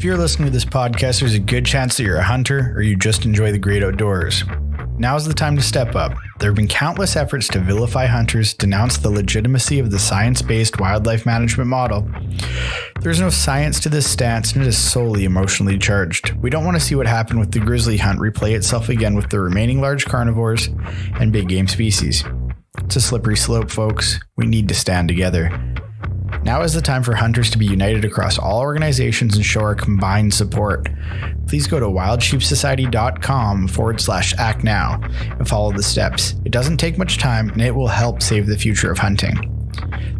If you're listening to this podcast, there's a good chance that you're a hunter or you just enjoy the great outdoors. Now's the time to step up. There have been countless efforts to vilify hunters, denounce the legitimacy of the science-based wildlife management model. There's no science to this stance, and it is solely emotionally charged. We don't want to see what happened with the grizzly hunt replay itself again with the remaining large carnivores and big game species. It's a slippery slope, folks. We need to stand together. Now is the time for hunters to be united across all organizations and show our combined support. Please go to wildsheepsociety.com/act now and follow the steps. It doesn't take much time and it will help save the future of hunting.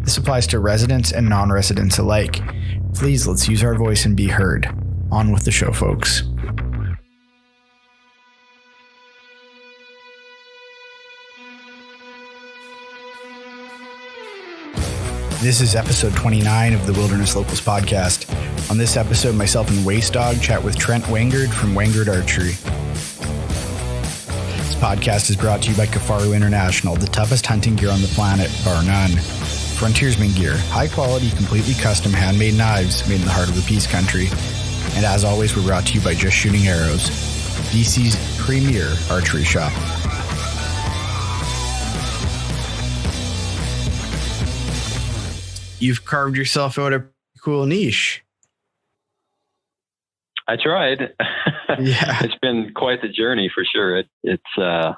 This applies to residents and non-residents alike. Please, let's use our voice and be heard. On with the show, folks. This is episode 29 of the Wilderness Locals podcast. On this episode, myself and Wacedog chat with Trent Wengerd from Wengerd Archery. This podcast is brought to you by Kifaru International, the toughest hunting gear on the planet, bar none. Frontiersman gear, high quality, completely custom handmade knives made in the heart of the Peace Country. And as always, we're brought to you by Just Shooting Arrows, BC's premier archery shop. You've carved yourself out a cool niche. I tried. Yeah. It's been quite the journey for sure. I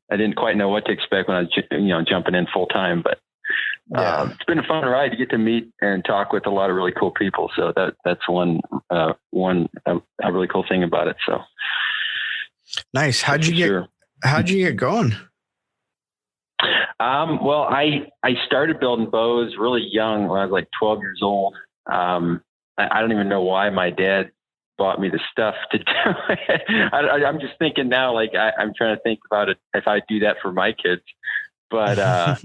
didn't quite know what to expect when I was, jumping in full time, but it's been a fun ride to get to meet and talk with a lot of really cool people. So that's one really cool thing about it. So nice. How'd you get going? Well, I started building bows really young when I was like 12 years old. I don't even know why my dad bought me the stuff to do it. I'm just thinking now, like I'm trying to think about it if I do that for my kids. But I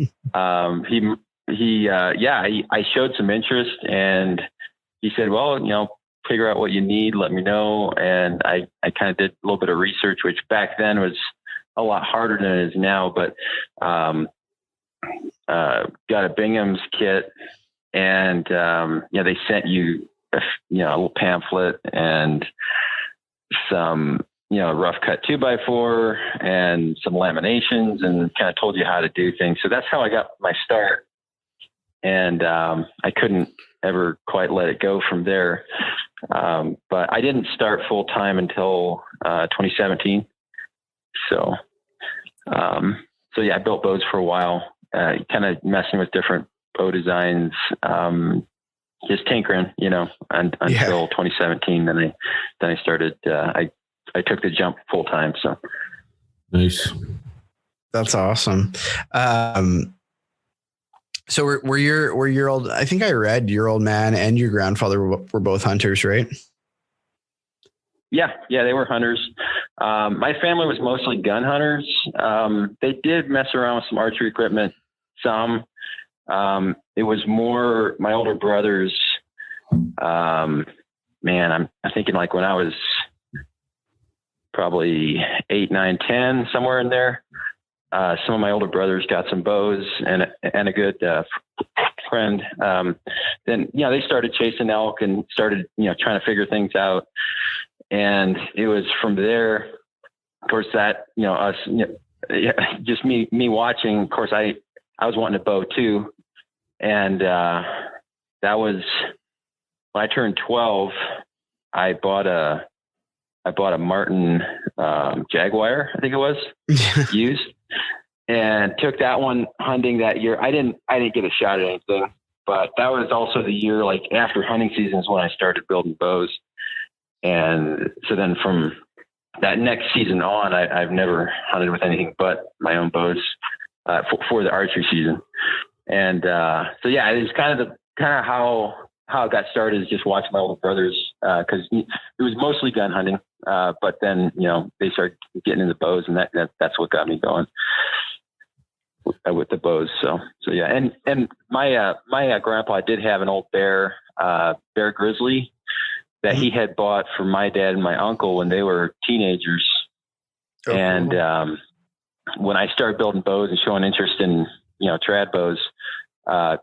showed some interest, and he said, well, figure out what you need, let me know. And I kind of did a little bit of research, which back then was a lot harder than it is now, but got a Bingham's kit, and they sent you a little pamphlet and some rough cut 2x4 and some laminations, and kind of told you how to do things. So that's how I got my start, and I couldn't ever quite let it go from there. But I didn't start full time until 2017. So I built bows for a while, kind of messing with different bow designs, just tinkering, until 2017. Then I started, I took the jump full time. So nice. That's awesome. So were your old, I think I read your old man and your grandfather were both hunters, right? Yeah, they were hunters. My family was mostly gun hunters. They did mess around with some archery equipment, some. It was more my older brothers. I'm thinking like when I was probably 8, 9, 10, somewhere in there. Some of my older brothers got some bows and a good friend. Then they started chasing elk and started trying to figure things out. And it was from there, of course, that, just me watching, of course, I was wanting a bow too. And, that was when I turned 12, I bought a Martin, Jaguar, I think it was used, and took that one hunting that year. I didn't get a shot at anything, but that was also the year, like after hunting seasons, when I started building bows. And so then from that next season on, I've never hunted with anything but my own bows for the archery season. And it was kind of how it got started, is just watching my older brothers, because it was mostly gun hunting. But then they started getting into bows, and that's what got me going with the bows. So yeah, and my grandpa did have an old bear grizzly that he had bought for my dad and my uncle when they were teenagers. Oh, and when I started building bows and showing interest in trad bows,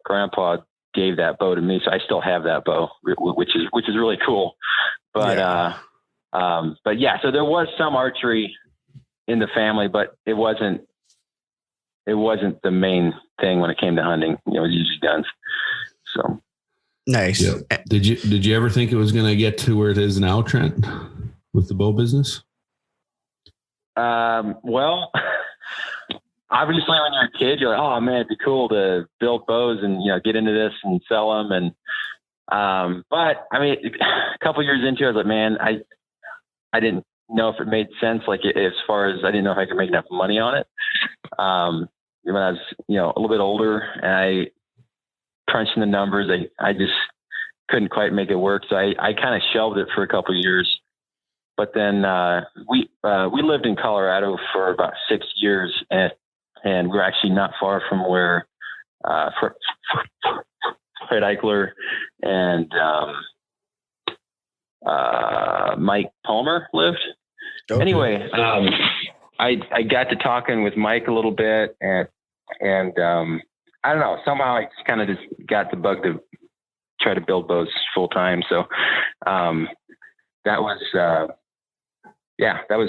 Grandpa gave that bow to me. So I still have that bow, which is really cool. But, yeah, so there was some archery in the family, but it wasn't the main thing when it came to hunting. It was usually guns. So nice. Yeah. Did you ever think it was going to get to where it is now, Trent, with the bow business? Well, obviously when you're a kid, you're like, oh man, it'd be cool to build bows and, get into this and sell them. And, but I mean, a couple years into it, I was like, man, I didn't know if it made sense. Like as far as I didn't know if I could make enough money on it. When I was, a little bit older and I crunching the numbers, I just couldn't quite make it work. So I kind of shelved it for a couple of years. But then we lived in Colorado for about 6 years, and we're actually not far from where Fred Eichler and Mike Palmer lived. Okay. Anyway, I got to talking with Mike a little bit, and I don't know, somehow I just kind of got the bug to try to build bows full time. So that was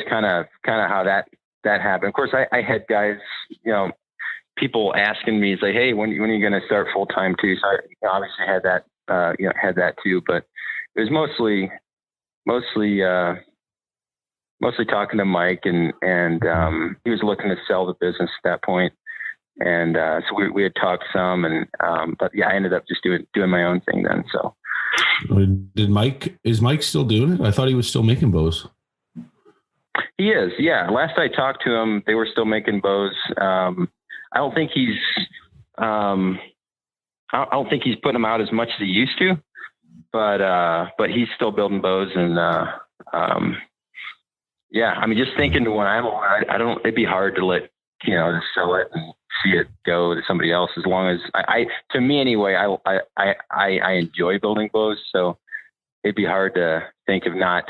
kind of how that happened. Of course, I had guys, people asking me, like, hey, when are you going to start full time too? So I obviously had that too, but it was mostly talking to Mike, and he was looking to sell the business at that point. And so we had talked some, and but yeah, I ended up just doing my own thing then. So is Mike still doing it? I thought he was still making bows. He is, yeah. Last I talked to him, they were still making bows. I don't think he's putting them out as much as he used to, but he's still building bows. And yeah, I mean, just thinking to when I'm older, it'd be hard to let to sell it and see it go to somebody else. As long as to me anyway, I enjoy building bows, so it'd be hard to think of not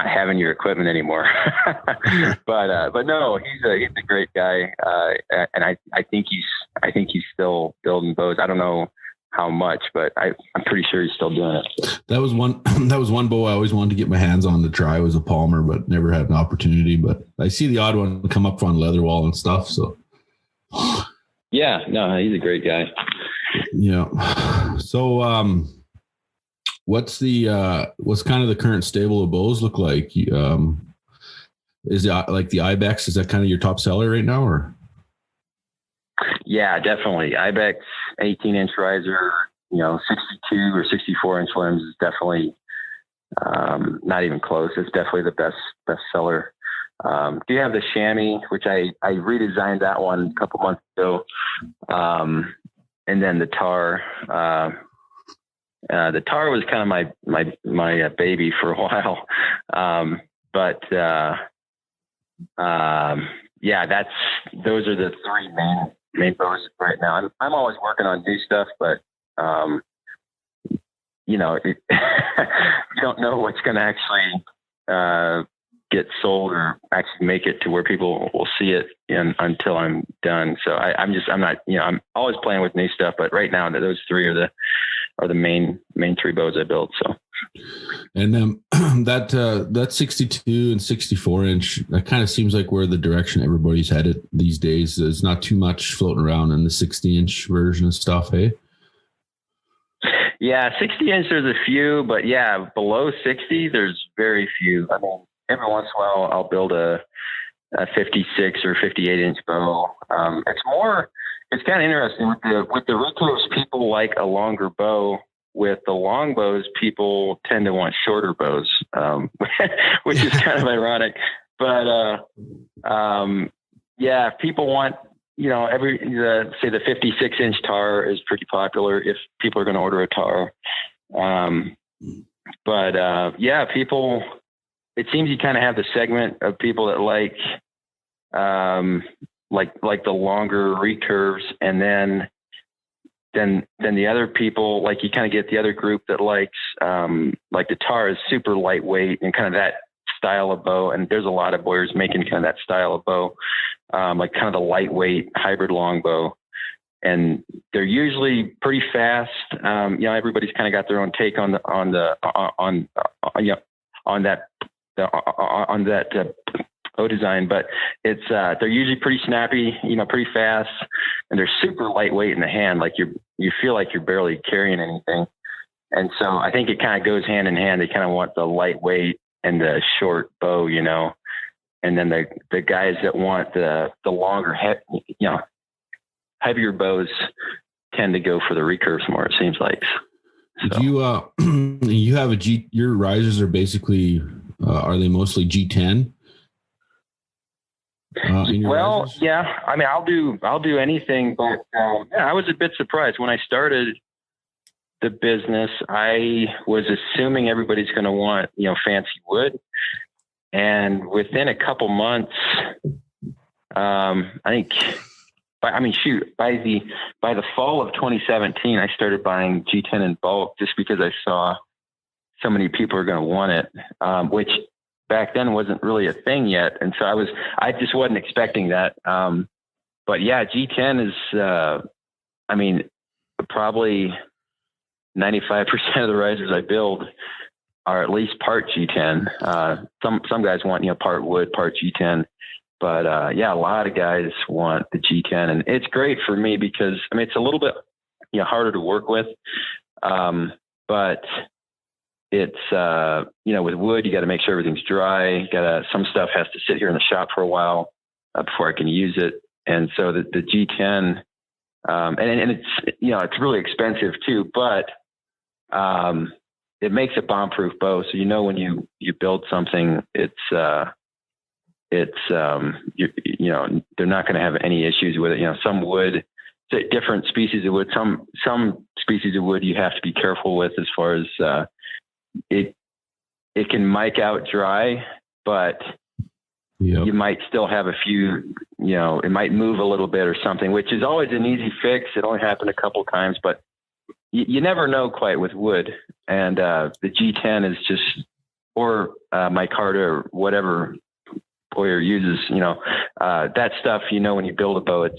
having your equipment anymore. but no, he's a great guy. And I think he's still building bows. I don't know how much, but I'm pretty sure he's still doing it. That was one bow I always wanted to get my hands on to try, was a Palmer, but never had an opportunity. But I see the odd one come up on leather wall and stuff. So yeah, no, he's a great guy. Yeah. So, what's kind of the current stable of bows look like? Is it like the Ibex? Is that kind of your top seller right now, or? Yeah, definitely. Ibex 18-inch riser, 62 or 64-inch limbs is definitely not even close. It's definitely the best seller. Do you have the chamois, which I redesigned that one a couple months ago, and then the tar. The tar was kind of my baby for a while, but yeah, those are the three main bows right now. I'm always working on new stuff, but you don't know what's going to actually get sold or actually make it to where people will see it until I'm done. So I'm not, I'm always playing with new stuff, but right now those three are the main three bows I built. So, and then that 62 and 64 inch, that kind of seems like where the direction everybody's headed these days. There's not too much floating around in the 60 inch version of stuff. Hey. Yeah. 60 inch, there's a few, but yeah, below 60, there's very few. I mean, every once in a while I'll build a 56 or 58 inch bow. It's kind of interesting with the recurves. People like a longer bow. With the long bows, people tend to want shorter bows, which is kind of ironic. But yeah, people want say the 56 inch tar is pretty popular if people are going to order a tar. But yeah, people. It seems you kind of have the segment of people that like the longer recurves, and then the other people, like you kind of get the other group that likes like the tar is super lightweight and kind of that style of bow. And there's a lot of bowyers making kind of that style of bow, like kind of the lightweight hybrid longbow. and they're usually pretty fast. Everybody's kind of got their own take on that bow design, but it's they're usually pretty snappy, pretty fast, and they're super lightweight in the hand. Like you feel like you're barely carrying anything. And so I think it kind of goes hand in hand. They kind of want the lightweight and the short bow, and then the guys that want the longer, heavier bows tend to go for the recurves more, it seems like. So. Did you have your risers are basically, are they mostly G10? Well, risers? yeah, I mean, I'll do anything, but I was a bit surprised when I started the business. I was assuming everybody's going to want, fancy wood. And within a couple months, by the fall of 2017, I started buying G10 in bulk just because I saw so many people are going to want it, which back then wasn't really a thing yet. And so I just wasn't expecting that. But yeah, G10 is, probably 95% of the risers I build are at least part G10. Some guys want, part wood, part G10. But a lot of guys want the G10, and it's great for me because it's a little bit harder to work with, but it's with wood you got to make sure everything's dry. Some stuff has to sit here in the shop for a while before I can use it, and so the G10, and it's really expensive too, but it makes a bomb-proof bow. So when you build something, they're not going to have any issues with it. Some wood, different species of wood, some species of wood you have to be careful with as far as it can mic out dry, but you might still have a few, it might move a little bit or something, which is always an easy fix. It only happened a couple of times, but you never know quite with wood. And the G10 is just, or micarta or whatever Bowyer uses, that stuff, when you build a bow,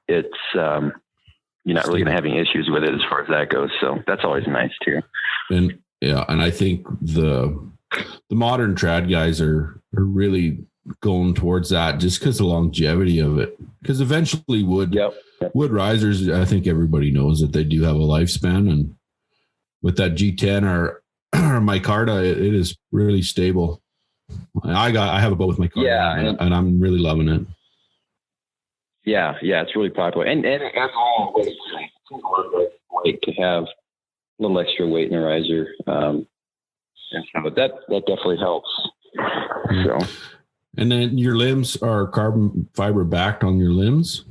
it's you're not really going to have any issues with it as far as that goes. So that's always nice too. And I think the modern trad guys are really going towards that just because the longevity of it. Because eventually wood risers, I think everybody knows that they do have a lifespan, and with that G10 or micarta, it is really stable. I have a bow with micarta, and I'm really loving it. Yeah, it's really popular, and as always, it's a lot of weight to have a little extra weight in the riser, and so that definitely helps. So, and then your limbs are carbon fiber backed on your limbs.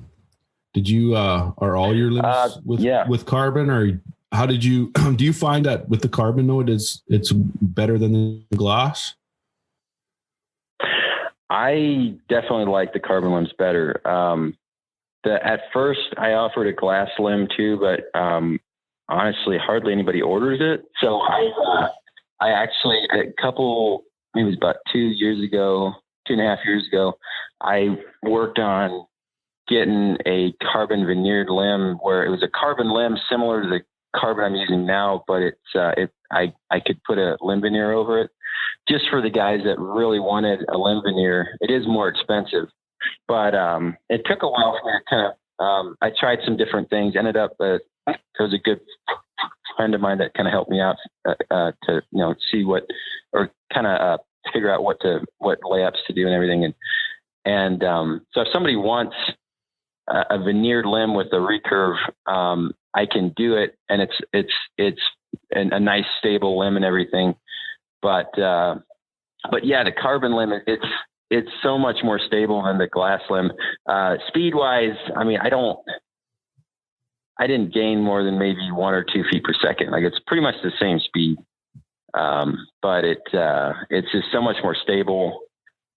Did you are all your limbs with carbon, or how did you do you find that with the carbon though it's better than the glass? I definitely like the carbon limbs better. At first I offered a glass limb too, but honestly, hardly anybody orders it. So I actually, maybe it was about 2.5 years ago, I worked on getting a carbon veneered limb where it was a carbon limb similar to the carbon I'm using now, but I could put a limb veneer over it just for the guys that really wanted a limb veneer. It is more expensive, but it took a while for me to kind of, I tried some different things, ended up, there was a good friend of mine that kind of helped me out to, see what, or kind of figure out what layups to do and everything. And so if somebody wants a veneered limb with a recurve, I can do it, and it's a nice stable limb and everything. But yeah, the carbon limb, it's so much more stable than the glass limb. Speed wise, I didn't gain more than maybe 1 or 2 feet per second. Like, it's pretty much the same speed. But it's just so much more stable.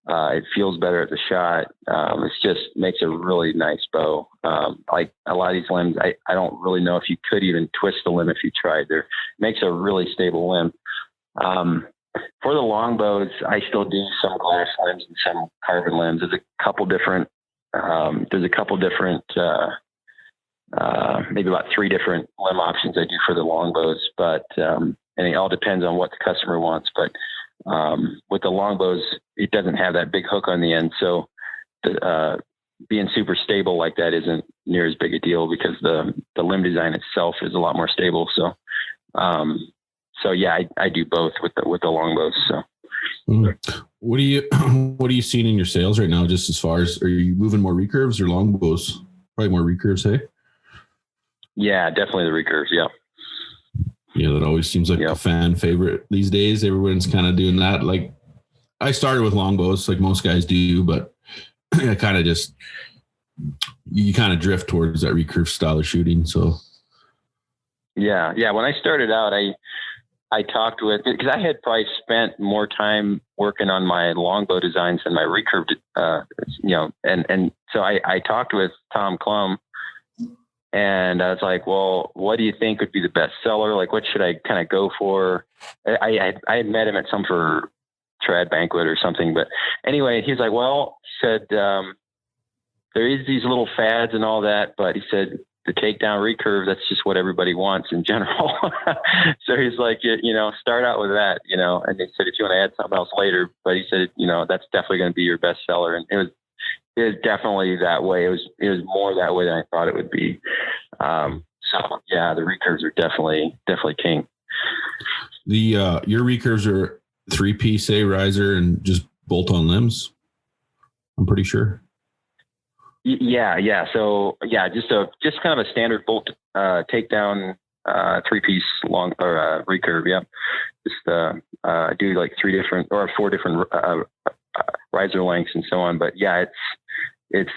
It feels better at the shot. It just makes a really nice bow. Like a lot of these limbs, I don't really know if you could even twist the limb if you tried. It makes a really stable limb. For the long bows, I still do some glass limbs and some carbon limbs. There's a couple different maybe about 3 different limb options I do for the longbows, but, and it all depends on what the customer wants. But, with the longbows, it doesn't have that big hook on the end. So, being super stable like that isn't near as big a deal because the limb design itself is a lot more stable. So, yeah, I do both with the longbows. So, what are you seeing in your sales right now? Just as far as, are you moving more recurves or longbows? Probably more recurves, hey? Yeah, definitely the recurves. Yeah. Yeah, that always seems like a fan favorite these days. Everyone's kind of doing that. Like, I started with longbows, like most guys do, but I kind of just, you kind of drift towards that recurve style of shooting. So, yeah. When I started out, I talked with, because I had probably spent more time working on my longbow designs than my recurve, and so I talked with Tom Klum, and I was like, well, what do you think would be the best seller? Like, what should I kind of go for? I had met him at some for trad banquet or something, but anyway, he's like, well, he said, there is these little fads and all that, but he said, the takedown recurve, that's just what everybody wants in general. So he's like, start out with that, and he said, if you want to add something else later, but he said, that's definitely going to be your best seller. And it was definitely that way. It was more that way than I thought it would be. So yeah, the recurves are definitely king. Your recurves are 3-piece riser and just bolt on limbs, I'm pretty sure. Yeah. So yeah, just kind of a standard bolt takedown 3-piece long or recurve. Yeah, just do like 3 different or 4 different riser lengths and so on. But yeah, it's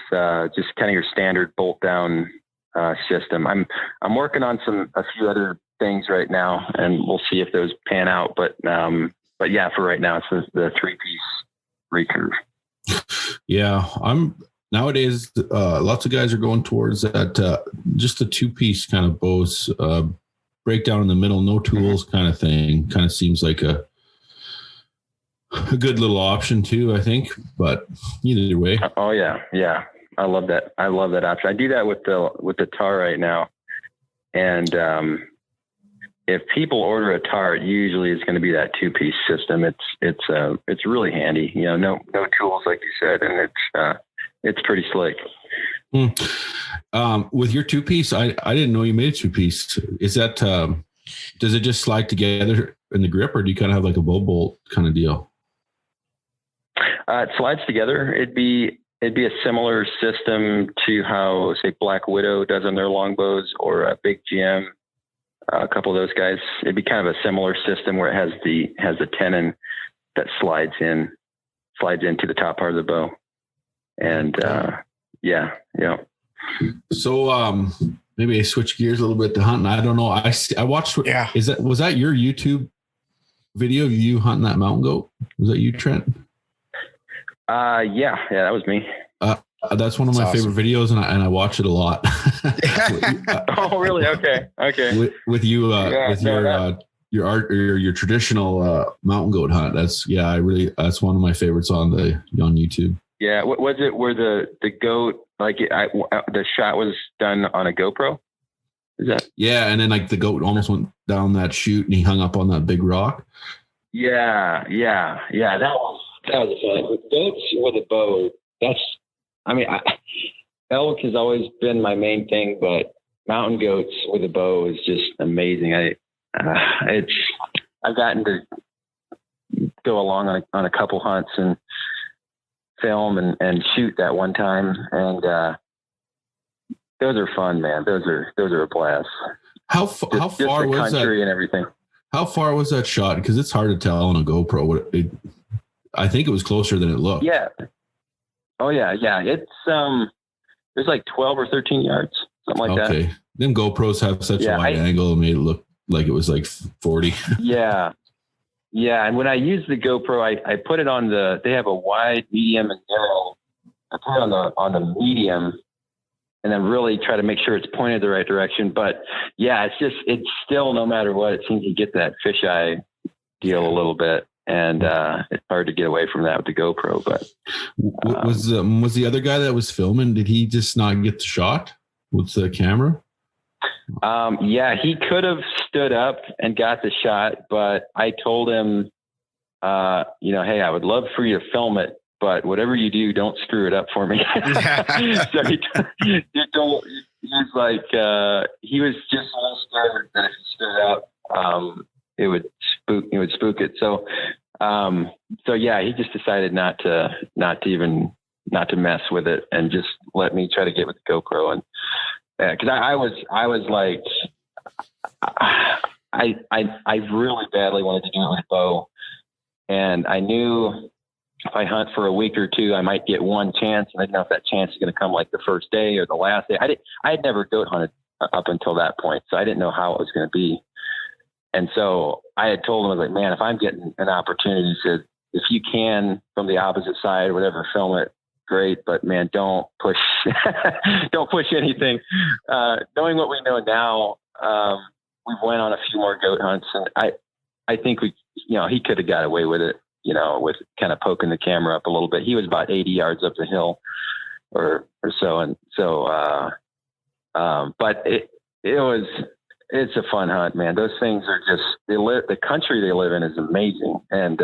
just kind of your standard bolt down system. I'm working on a few other things right now, and we'll see if those pan out. But yeah, for right now, it's the 3-piece recurve. Yeah, nowadays, lots of guys are going towards that, just a 2-piece kind of bows, breakdown in the middle, no tools kind of thing. Kind of seems like a good little option too, I think. But either way. Oh yeah. I love that. I love that option. I do that with the tar right now. And if people order a tar, it usually is going to be that 2-piece system. It's really handy. No tools like you said, and it's pretty slick. With your 2-piece, I didn't know you made a 2-piece. Is that, does it just slide together in the grip, or do you kind of have like a bow bolt kind of deal? It slides together. It'd be a similar system to how, say, Black Widow does on their longbows, or a Big GM, a couple of those guys. It'd be kind of a similar system where it has the tenon that slides into the top part of the bow. And yeah. So maybe I switch gears a little bit to hunting. I don't know. I watched. Yeah. Was that your YouTube video of you hunting that mountain goat? Was that you, Trent? Yeah, that was me. That's one of my favorite videos, and I watch it a lot. Oh, really? Okay. With you, your art or your traditional mountain goat hunt. That's one of my favorites on YouTube. Yeah. What was it where the goat, like the shot was done on a GoPro? Is that? Yeah. And then like the goat almost went down that chute and he hung up on that big rock. Yeah. That was fun. With goats with a bow, elk has always been my main thing, but mountain goats with a bow is just amazing. I've gotten to go along on a couple hunts and film and shoot that one time, and those are fun, man. Those are a blast. How far was that? And everything. How far was that shot? Because it's hard to tell on a GoPro. I think it was closer than it looked. Yeah. Oh yeah. It's there's like 12 or 13 yards, something like that. Okay. Them GoPros have such a wide angle, and made it look like it was like 40. Yeah. And when I use the GoPro, I put it on they have a wide, medium, and narrow. I put it on the medium, and then really try to make sure it's pointed the right direction. But yeah, it's still, no matter what, it seems to get that fisheye deal a little bit. And it's hard to get away from that with the GoPro. But was the other guy that was filming, did he just not get the shot with the camera? Yeah, he could have stood up and got the shot, but I told him, hey, I would love for you to film it, but whatever you do, don't screw it up for me. So he was just a little scared that if he stood up, it would spook it. So yeah, he just decided not to mess with it and just let me try to get with the GoPro. And cause I was like, I really badly wanted to do it with a bow. And I knew if I hunt for a week or two, I might get one chance. And I didn't know if that chance is going to come like the first day or the last day. I had never goat hunted up until that point. So I didn't know how it was going to be. And so I had told him, I was like, man, if I'm getting an opportunity to, if you can from the opposite side or whatever, film it, great. But man, don't push, don't push anything. Knowing what we know now, we went on a few more goat hunts, and I think he could have got away with it, with kind of poking the camera up a little bit. He was about 80 yards up the hill or so. And so, but it's a fun hunt, man. Those things are just, the country they live in is amazing. And,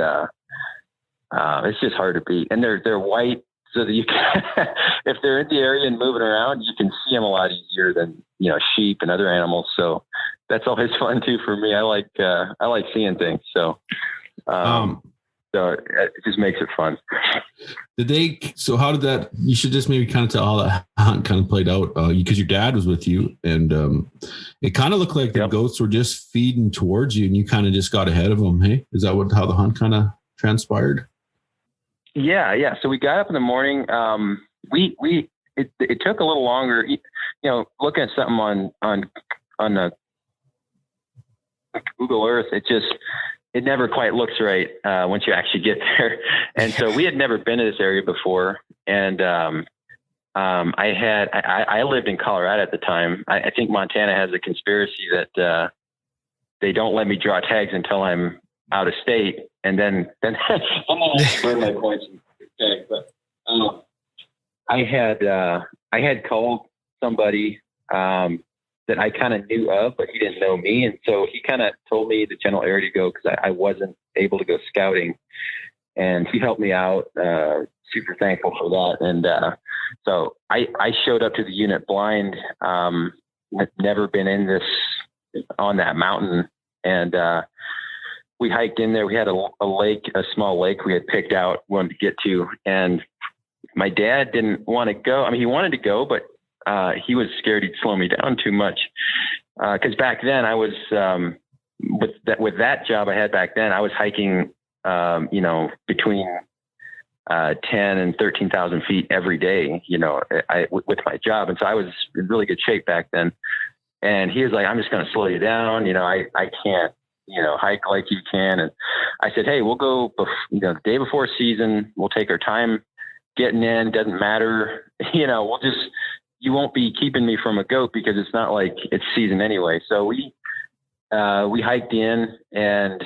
it's just hard to beat. And they're white, so that you can, if they're in the area and moving around, you can see them a lot easier than, sheep and other animals. So that's always fun too for me. I like seeing things. So, so it just makes it fun. So how did that, you should just maybe kind of tell how that hunt kind of played out, because your dad was with you, and it kind of looked like the goats were just feeding towards you and you kind of just got ahead of them. Hey, is that how the hunt kind of transpired? Yeah. So we got up in the morning. It took a little longer, looking at something on Google Earth. It never quite looks right once you actually get there. And so we had never been to this area before. And I lived in Colorado at the time. I think Montana has a conspiracy that they don't let me draw tags until I'm out of state. And then I burn my points and tag. But I had called somebody that I kind of knew of, but he didn't know me. And so he kind of told me the general area to go, because I wasn't able to go scouting, and he helped me out. Super thankful for that. And so I showed up to the unit blind. Never been on that mountain. And we hiked in there. We had a small lake we had picked out, wanted to get to. And my dad didn't want to go. I mean, he wanted to go, but he was scared he'd slow me down too much. Cause back then I was, with that job I had back then, I was hiking, between 10 and 13,000 feet every day, with my job. And so I was in really good shape back then. And he was like, I'm just going to slow you down. I can't, hike like you can. And I said, hey, we'll go, the day before season, we'll take our time getting in. Doesn't matter. You won't be keeping me from a goat, because it's not like it's season anyway. So we hiked in and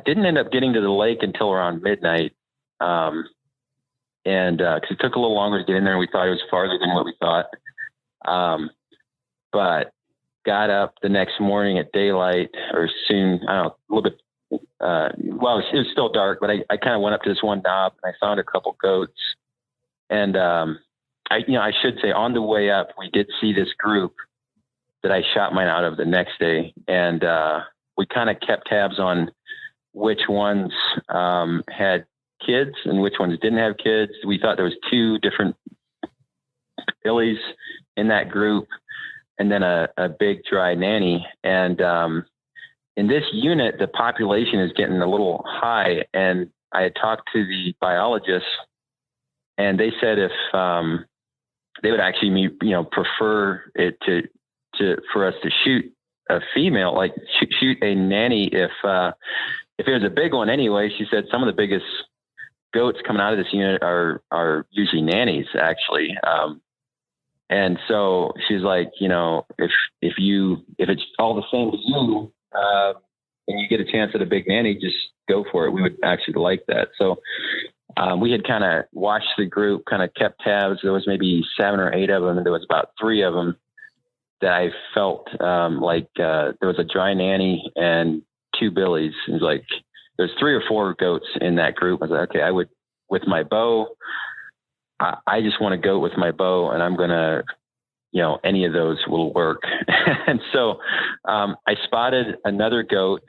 didn't end up getting to the lake until around midnight. Cause it took a little longer to get in there, and we thought it was farther than what we thought. But got up the next morning at daylight, or soon, I don't know, a little bit, it was still dark, but I kind of went up to this one knob and I found a couple goats. And, I should say, on the way up, we did see this group that I shot mine out of the next day. And, we kind of kept tabs on which ones, had kids and which ones didn't have kids. We thought there was 2 different fillies in that group, and then a big dry nanny. And, in this unit, the population is getting a little high. And I had talked to the biologists, and they said if, they would actually, prefer it for us to shoot a female, like shoot a nanny. If it was a big one anyway, she said some of the biggest goats coming out of this unit are usually nannies, actually. And so she's like, if it's all the same to you, and you get a chance at a big nanny, just go for it. We would actually like that. So, we had kind of watched the group, kind of kept tabs. There was maybe 7 or 8 of them, and there was about 3 of them that I felt there was a dry nanny and 2 billies. It was like there's 3 or 4 goats in that group. I was like, okay, I would with my bow. I just want to go with my bow, and I'm gonna, any of those will work. And so I spotted another goat.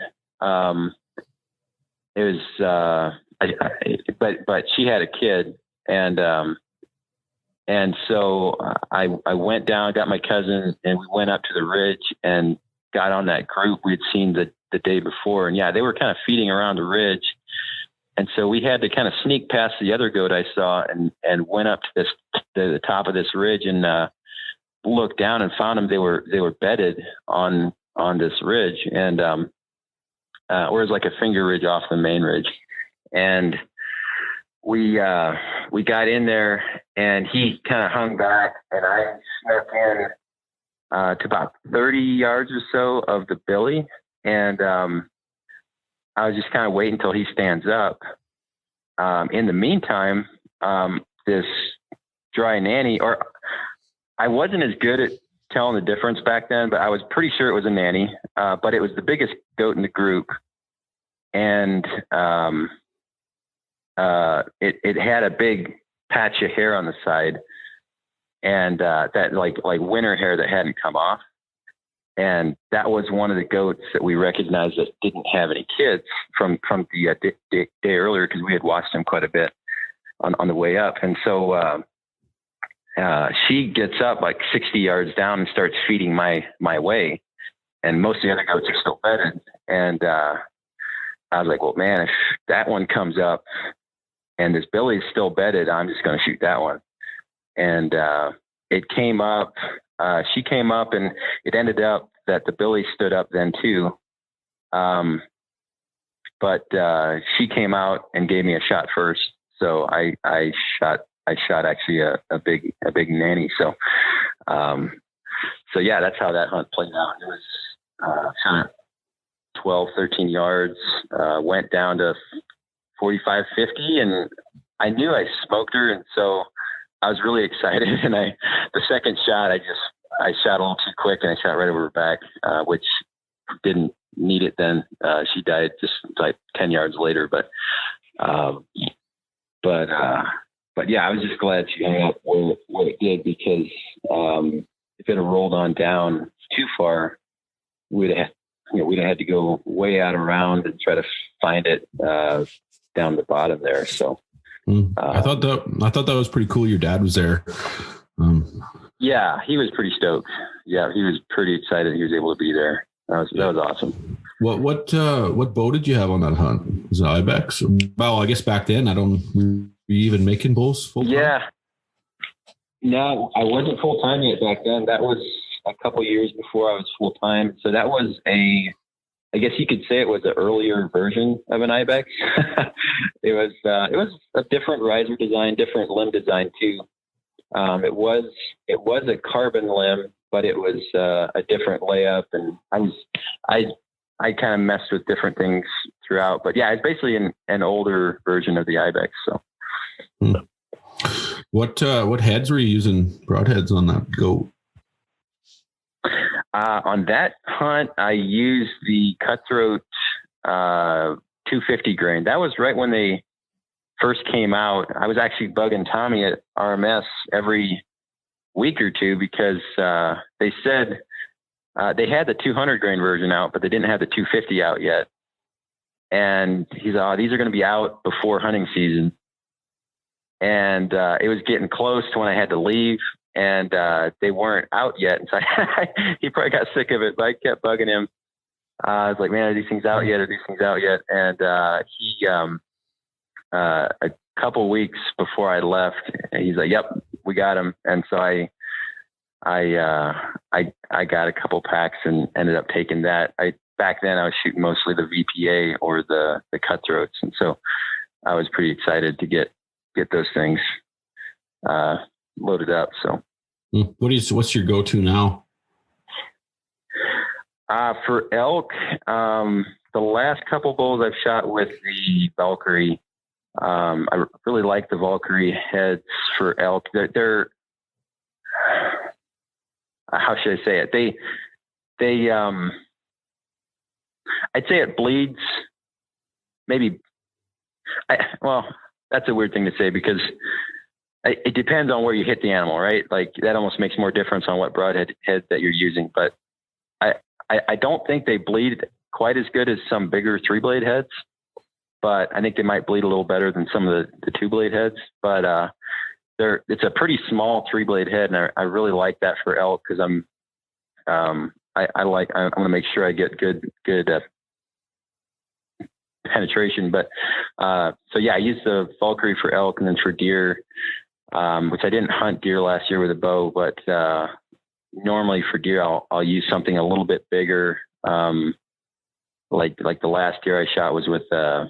It was, but she had a kid, and so I went down, got my cousin, and we went up to the ridge and got on that group we had seen the day before. And yeah, they were kind of feeding around the ridge. And so we had to kind of sneak past the other goat I saw and went up to the top of this ridge and looked down and found them. They were bedded on this ridge, and whereas like a finger ridge off the main ridge. And we got in there, and he kind of hung back, and I snuck in to about 30 yards or so of the billy. And I was just kind of waiting until he stands up. In the meantime, this dry nanny, or I wasn't as good at telling the difference back then, but I was pretty sure it was a nanny, but it was the biggest goat in the group. And it had a big patch of hair on the side, and that like winter hair that hadn't come off. And that was one of the goats that we recognized that didn't have any kids from the day earlier, because we had watched him quite a bit on the way up. And so she gets up like 60 yards down and starts feeding my way. And most of the other goats are still bedded. And I was like, well, man, if that one comes up and this billy's still bedded, I'm just going to shoot that one. And it came up. She came up, and it ended up that the billy stood up then too. But she came out and gave me a shot first. So I shot actually a big nanny. So yeah, that's how that hunt played out. It was shot 12, 13 yards, went down to 45, 50, and I knew I smoked her. And so I was really excited. And the second shot, I shot a little too quick, and I shot right over her back, which didn't need it then. She died just like 10 yards later, but yeah, I was just glad she hung up where it did, because if it had rolled on down too far, we'd have had to go way out around and try to find it down the bottom there. So I thought that was pretty cool. Your dad was there. Yeah, he was pretty stoked. Yeah, he was pretty excited he was able to be there. That was awesome. What bow did you have on that hunt? Was it ibex? Well, I guess back then were you even making bulls full time? Yeah. No, I wasn't full time yet back then. That was a couple years before I was full time. So that was I guess you could say it was an earlier version of an ibex. It was a different riser design, different limb design too. It was a carbon limb, but it was a different layup, and I kind of messed with different things throughout. But yeah, it's basically an older version of the ibex. So, what heads were you using? Broadheads on that goat? On that hunt, I used the Cutthroat 250 grain. That was right when they first came out. I was actually bugging Tommy at RMS every week or two, because they said they had the 200 grain version out, but they didn't have the 250 out yet. And he's these are going to be out before hunting season. And it was getting close to when I had to leave, and they weren't out yet. And so he probably got sick of it, but I kept bugging him. I was like, man, are these things out yet? And he, a couple weeks before I left, he's like, yep, we got him. And so I got a couple packs and ended up taking that. Back then I was shooting mostly the VPA or the Cutthroats. And so I was pretty excited to get those things loaded up. So what's your go-to now? For elk, the last couple bulls I've shot with the Valkyrie. I really like the Valkyrie heads for elk. They're how should I say it? They I'd say it bleeds maybe. Well, that's a weird thing to say because it depends on where you hit the animal, right? Like that almost makes more difference on what broadhead head that you're using. But I don't think they bleed quite as good as some bigger 3-blade heads, but I think they might bleed a little better than some of the 2-blade heads. But it's a pretty small 3-blade head, and I really like that for elk because I want to make sure I get good penetration. But so yeah, I use the Valkyrie for elk, and then for deer, which I didn't hunt deer last year with a bow, but normally for deer I'll use something a little bit bigger. Like the last deer I shot was with a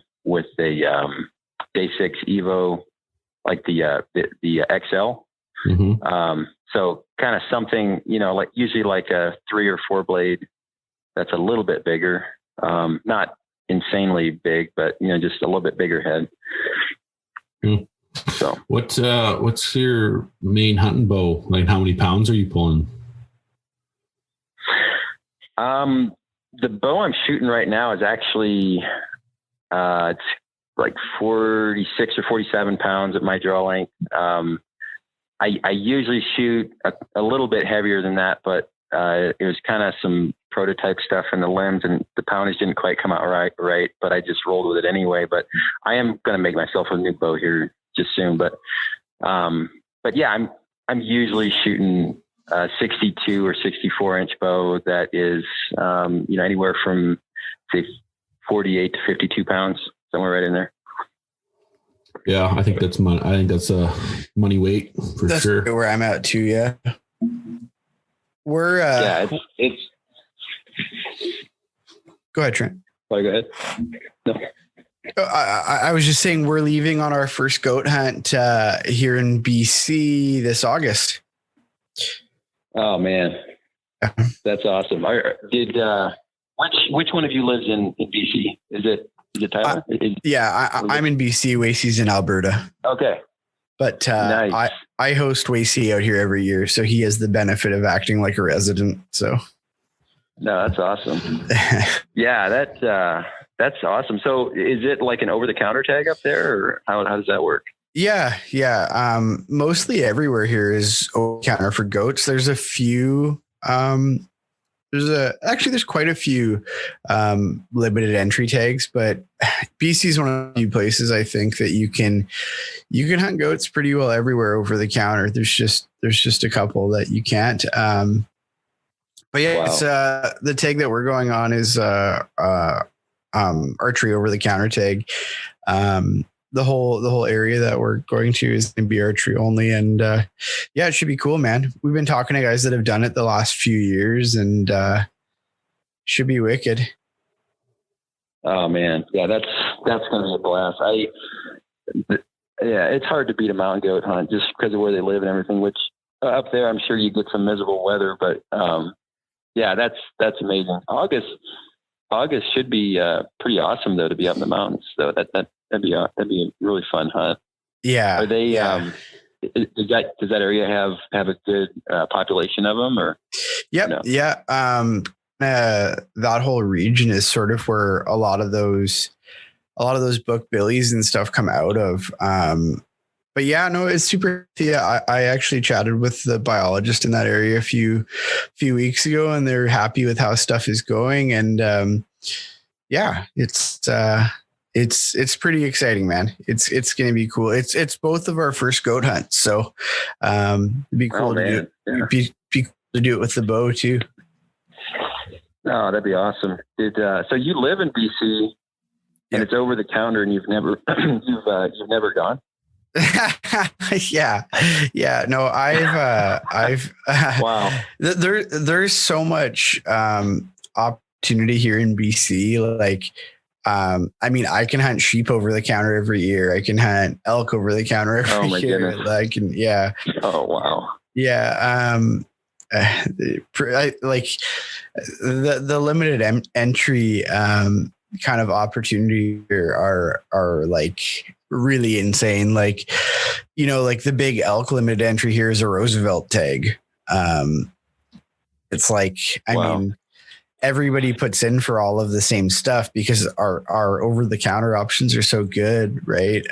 Day 6 Evo, like the XL. Mm-hmm. So kind of something, like usually like a 3 or 4 blade that's a little bit bigger, not insanely big, but just a little bit bigger head. Mm. So what's your main hunting bow? Like how many pounds are you pulling? The bow I'm shooting right now is actually, it's like 46 or 47 pounds at my draw length. I usually shoot a little bit heavier than that, but it was kind of some prototype stuff in the limbs and the poundage didn't quite come out right, but I just rolled with it anyway. But I am going to make myself a new bow here just soon. But yeah, I'm usually shooting 62 or 64 inch bow that is, anywhere from say 48 to 52 pounds, somewhere right in there. Yeah, I think that's money. I think that's a money weight for that's sure. Where I'm at too. Yeah. We're it's. Go ahead, Trent. Oh, go ahead. No. I was just saying we're leaving on our first goat hunt here in BC this August. Oh man, that's awesome. Which one of you lives in BC? Is it Tyler? I'm in BC. Wacey's in Alberta. Okay. But nice. I host Wacey out here every year, so he has the benefit of acting like a resident. So. No, that's awesome. Yeah, that's awesome. So is it like an over-the-counter tag up there, or how does that work? Yeah. Mostly everywhere here is over-the-counter for goats. There's a few. There's quite a few limited entry tags, but BC is one of the few places I think that you can hunt goats pretty well everywhere over the counter. There's just a couple that you can't. But yeah, wow. It's the tag that we're going on is archery over the counter tag. The whole area that we're going to is going to be archery only. And yeah, it should be cool, man. We've been talking to guys that have done it the last few years and should be wicked. Oh man. Yeah, that's going to be a blast. Yeah, it's hard to beat a mountain goat hunt just because of where they live and everything, which up there, I'm sure you get some miserable weather, but yeah, that's amazing. August should be pretty awesome though, to be up in the mountains. So that'd be a really fun hunt. Yeah. Are they? Yeah. Does that area have a good population of them? Or? Yep. No? Yeah. That whole region is sort of where a lot of those book billies and stuff come out of. But yeah, no, it's super. Yeah, I actually chatted with the biologist in that area a few weeks ago, and they're happy with how stuff is going. And yeah, it's pretty exciting, man. It's going to be cool. It's both of our first goat hunts, so it'd be cool to do it. Yeah. Be cool to do it with the bow too. Oh, that'd be awesome. So you live in BC, and it's over the counter, and you've never gone? Yeah. No, I've wow. There's so much opportunity here in BC. Like, I mean, I can hunt sheep over the counter every year. I can hunt elk over the counter every year. Goodness. Yeah. Oh wow. Yeah. Like the limited entry kind of opportunity are like really insane. Like, like the big elk limited entry here is a Roosevelt tag. It's like, I mean, everybody puts in for all of the same stuff because our over the counter options are so good. Right.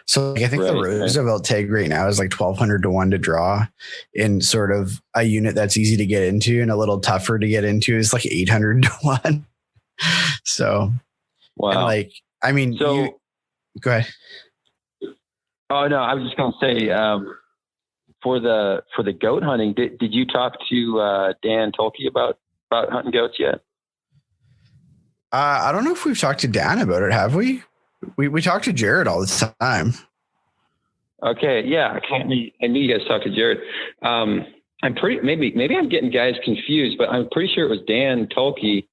So like, I think the Roosevelt tag right now is like 1,200 to 1 to draw in sort of a unit that's easy to get into and a little tougher to get into is like 800 to 1. So, and like, I mean, go ahead. Oh no, I was just going to say, for the goat hunting, did you talk to Dan Tolke about hunting goats yet? I don't know if we've talked to Dan about it. Have we? We talk to Jared all the time. Okay. Yeah. I knew you guys talked to Jared. I'm maybe I'm getting guys confused, but I'm pretty sure it was Dan Tolke.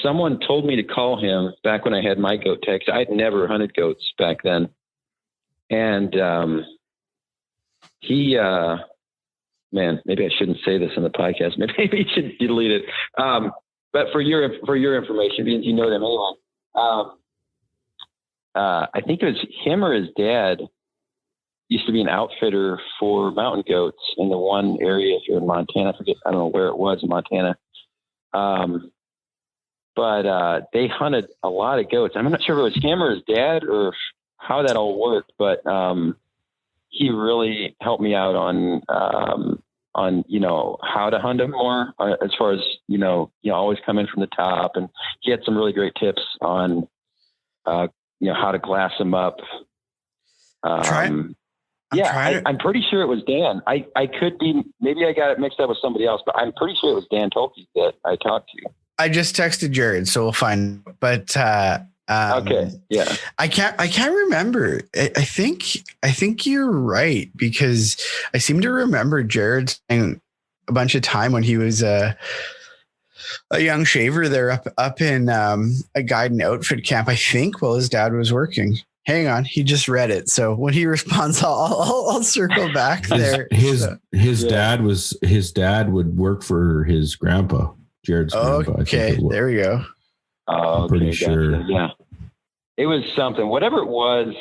Someone told me to call him back when I had my goat tag. I'd never hunted goats back then. And, he, man, maybe I shouldn't say this on the podcast. Maybe you should delete it. But for your information, because you know them anyway. I think it was him or his dad used to be an outfitter for mountain goats in the one area here in Montana. I don't know where it was in Montana. But they hunted a lot of goats. I'm not sure if it was him or his dad or how that all worked, but he really helped me out on how to hunt them more, as far as always come in from the top, and he had some really great tips on how to glass them up. I'm pretty sure it was Dan. I could be, maybe I got it mixed up with somebody else, but I'm pretty sure it was Dan Tolke that I talked to. I just texted Jared, so we'll find. But okay, yeah, I can't remember. I think you're right, because I seem to remember Jared saying a bunch of time when he was a young shaver there up in a guide and outfit camp. I think while his dad was working. Hang on, he just read it. So when he responds, I'll circle back there. His dad would work for his grandpa. Jared's grandpa. Okay, there we go. I'm pretty sure. Yeah. It was something, whatever it was,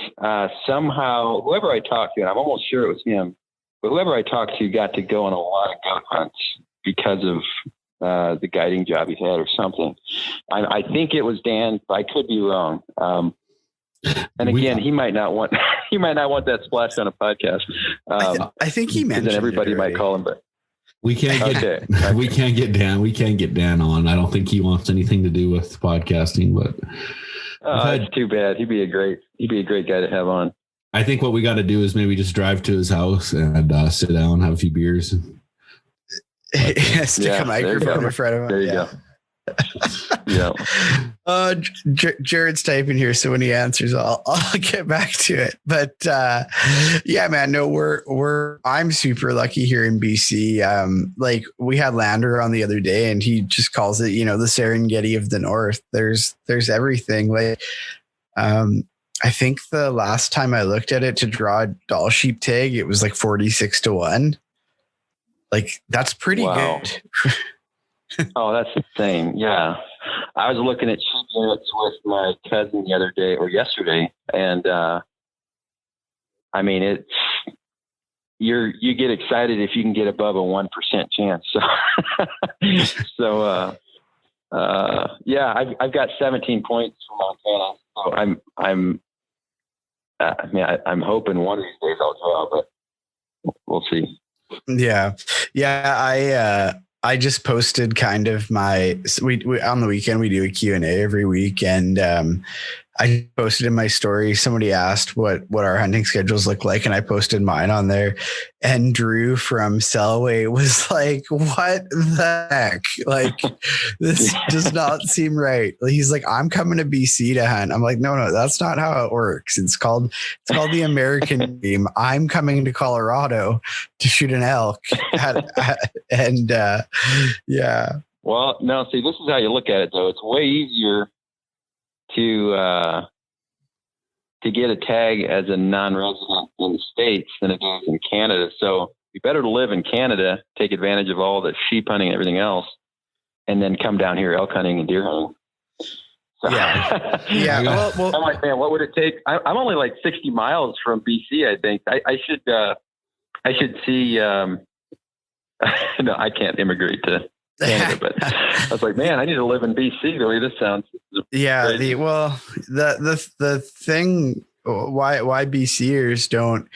somehow, whoever I talked to, and I'm almost sure it was him, but whoever I talked to got to go on a lot of goat hunts because of the guiding job he had or something. I think it was Dan, but I could be wrong. And again, he might not want that splashed on a podcast. I think he mentioned then everybody might call him, but we can't get we can't get Dan. We can't get Dan on. I don't think he wants anything to do with podcasting, but it's too bad. He'd be a great guy to have on. I think what we got to do is maybe just drive to his house and sit down, have a few beers. Stick a microphone in front of him. There you go. Yeah. Jared's typing here, so when he answers, I'll get back to it. But yeah, man, no, I'm super lucky here in BC. Like we had Lander on the other day, and he just calls it, the Serengeti of the North. There's everything. Like, I think the last time I looked at it to draw a doll sheep tag, it was like 46 to 1. Like that's pretty good. Oh, that's insane. Yeah. I was looking at sheep units with my cousin the other day or yesterday. And, I mean, you get excited if you can get above a 1% chance. So, yeah, I've got 17 points from Montana. So I'm hoping one of these days I'll draw, but we'll see. Yeah. Yeah. I just posted kind of we on the weekend, we do a Q&A every week. And I posted in my story, somebody asked what our hunting schedules look like. And I posted mine on there, and Drew from Selway was like, what the heck? Like, this does not seem right. He's like, I'm coming to BC to hunt. I'm like, no, that's not how it works. It's called the American dream. I'm coming to Colorado to shoot an elk. And yeah. Well, no, see, this is how you look at it though. It's way easier to get a tag as a non-resident in the States than it is in Canada. So you better to live in Canada, take advantage of all the sheep hunting and everything else, and then come down here elk hunting and deer hunting. So, yeah. Well, I'm like, man, what would it take? I'm only like 60 miles from BC. I think I should see no, I can't immigrate to Canada, but I was like, man, I need to live in BC. The way this sounds. Yeah. Crazy. The thing why BCers don't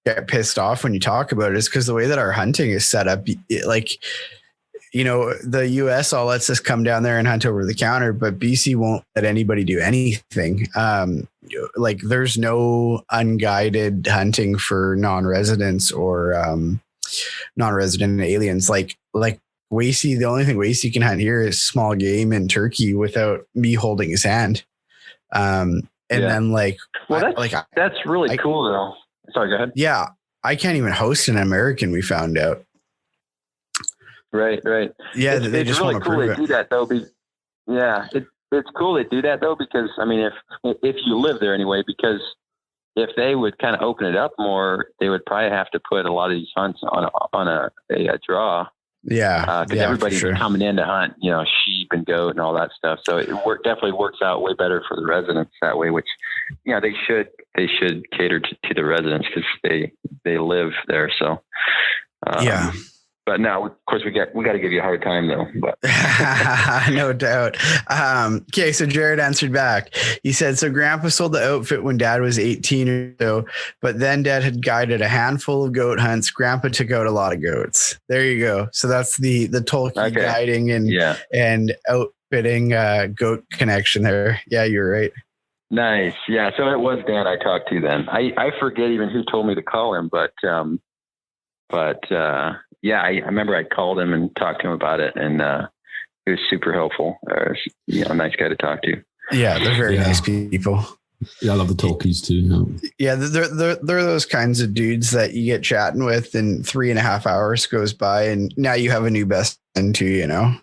get pissed off when you talk about it is because the way that our hunting is set up, like, you know, the US all lets us come down there and hunt over the counter, but BC won't let anybody do anything. Like there's no unguided hunting for non-residents or non-resident aliens. Like Wacey, the only thing Wacey can hunt here is small game and turkey without me holding his hand. Then that's really cool though. Sorry, go ahead. Yeah. I can't even host an American, we found out. Right. Yeah. They it's just really want to cool prove they it. do that though. It's cool they do that though, because I mean, if you live there anyway, because if they would kind of open it up more, they would probably have to put a lot of these hunts on a draw. Yeah. Because everybody's coming in to hunt, you know, sheep and goat and all that stuff. So it definitely works out way better for the residents that way, which, you know, they should cater to the residents because they live there. So, yeah. But now, of course, we got to give you a hard time though. But no doubt. Okay, so Jared answered back. He said, "So Grandpa sold the outfit when Dad was 18 or so, but then Dad had guided a handful of goat hunts. Grandpa took out a lot of goats." There you go. So that's the Tolkien guiding and outfitting goat connection there. Yeah, you're right. Nice. Yeah. So it was Dan I talked to then. I forget even who told me to call him, but yeah, I remember I called him and talked to him about it, and he was super helpful. Nice guy to talk to. Yeah, they're very nice people. Yeah, I love the Tolkies too. Yeah, they're those kinds of dudes that you get chatting with, and 3.5 hours goes by, and now you have a new best friend too. You know.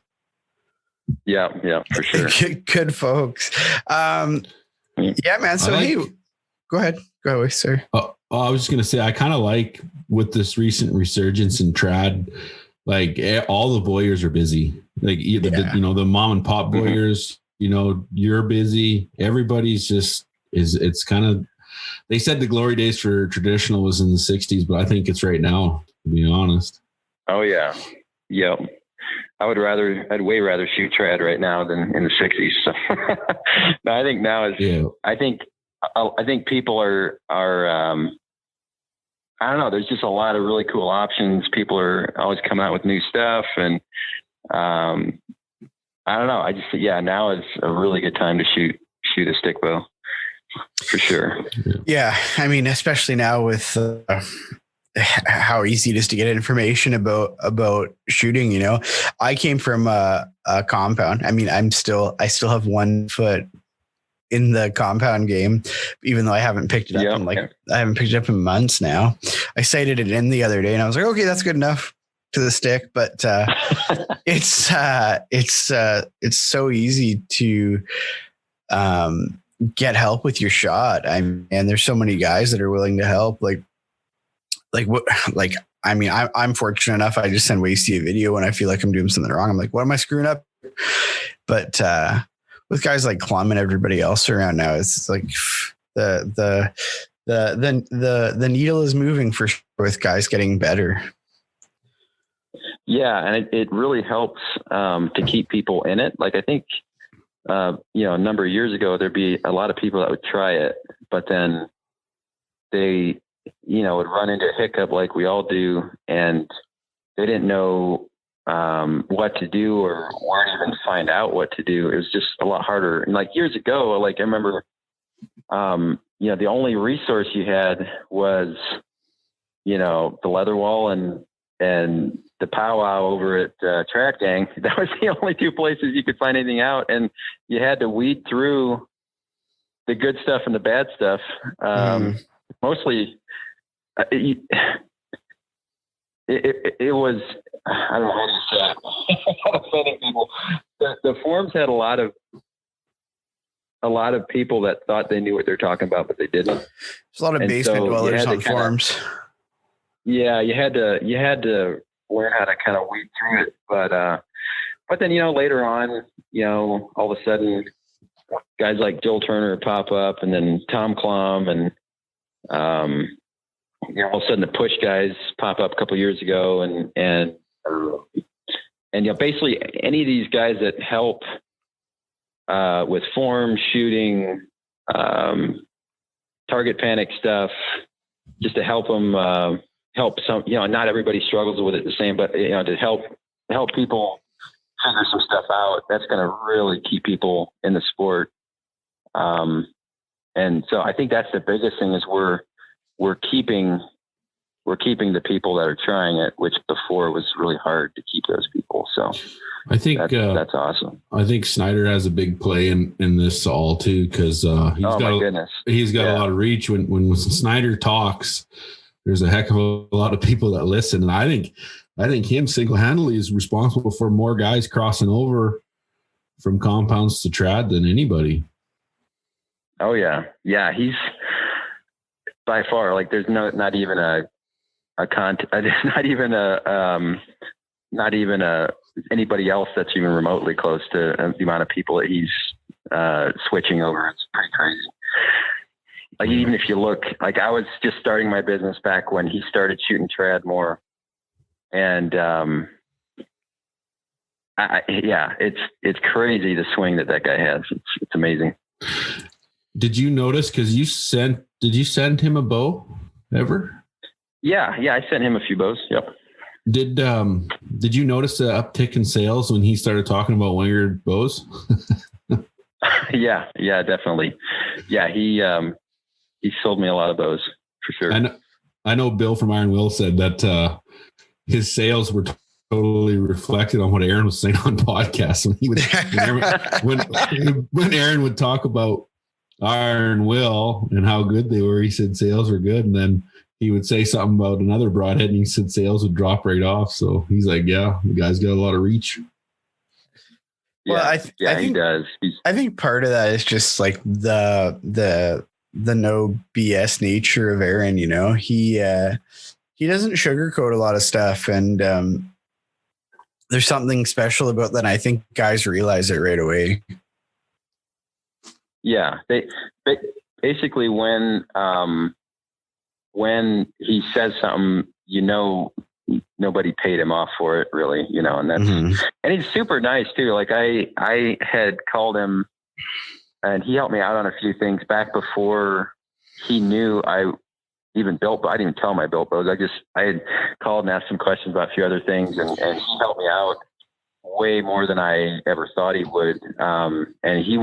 Yeah, for sure. Good folks. Yeah, man. So hey, go ahead, sir. I was just going to say, I kind of like with this recent resurgence in trad, like all the Bowyers are busy. Like the mom and pop Bowyers, you know, you're busy. Everybody's just it's kind of, they said the glory days for traditional was in the 60s, but I think it's right now, to be honest. Oh yeah. Yep. I'd way rather shoot trad right now than in the 60s. So no, I think now is, I think people are I don't know. There's just a lot of really cool options. People are always coming out with new stuff, and I don't know. Now is a really good time to shoot a stick bow for sure. Yeah, I mean, especially now with how easy it is to get information about shooting. You know, I came from a compound. I mean, I still have 1 foot in the compound game, even though I haven't picked it up I haven't picked it up in months now. I sighted it in the other day and I was like, okay, that's good enough to the stick. But it's so easy to get help with your shot. And there's so many guys that are willing to help. I'm fortunate enough. I just send Wasty a video when I feel like I'm doing something wrong. I'm like, what am I screwing up? But with guys like Clum and everybody else around now, it's like the needle is moving for sure with guys getting better. Yeah, and it really helps to keep people in it. Like I think a number of years ago there'd be a lot of people that would try it, but then they would run into a hiccup like we all do, and they didn't know what to do or where to even find out what to do. It was just a lot harder. And like years ago, like I remember, the only resource you had was, the leather wall and the powwow over at Trad Gang. That was the only 2 places you could find anything out. And you had to weed through the good stuff and the bad stuff. Mostly it was, I don't know how to say it. Offending people. The forums had a lot of people that thought they knew what they're talking about, but they didn't. There's a lot of basement dwellers on forums. Yeah, you had to learn how to kind of weed through it. But then later on, all of a sudden, guys like Joel Turner pop up, and then Tom Klum, and all of a sudden the push guys pop up a couple of years ago, and And basically any of these guys that help with form, shooting, target panic stuff, just to help them help some. Not everybody struggles with it the same, but to help people figure some stuff out. That's going to really keep people in the sport. And so I think that's the biggest thing is we're keeping the people that are trying it, which before was really hard to keep those people. So I think that's awesome. I think Snyder has a big play in this all too, because he's got a lot of reach. When Snyder talks, there's a heck of a lot of people that listen, and I think him single-handedly is responsible for more guys crossing over from compounds to trad than anybody. Oh yeah. He's by far, like, there's not even anybody else that's even remotely close to the amount of people that he's switching over. It's pretty crazy. Like, even if you look, like, I was just starting my business back when he started shooting trad more. And it's crazy the swing that guy has. It's amazing. Did you notice, because did you send him a bow ever? Yeah, I sent him a few bows. Yep. Did you notice the uptick in sales when he started talking about Wengerd bows? Yeah, definitely. Yeah, he sold me a lot of bows for sure. I know Bill from Iron Will said that his sales were totally reflected on what Aaron was saying on podcasts. When Aaron would talk about Iron Will and how good they were, he said sales were good, and then he would say something about another broadhead and he said sales would drop right off. So he's like, yeah, the guy's got a lot of reach. Well, I think he does. I think part of that is just like the no BS nature of Aaron. He doesn't sugarcoat a lot of stuff, and there's something special about that. I think guys realize it right away. Yeah, they basically when he says something, nobody paid him off for it, really, and that's, and he's super nice too. Like I had called him and he helped me out on a few things back before he knew I even built, but I didn't even tell him I built bows. I had called and asked some questions about a few other things, and he helped me out way more than I ever thought he would. And he,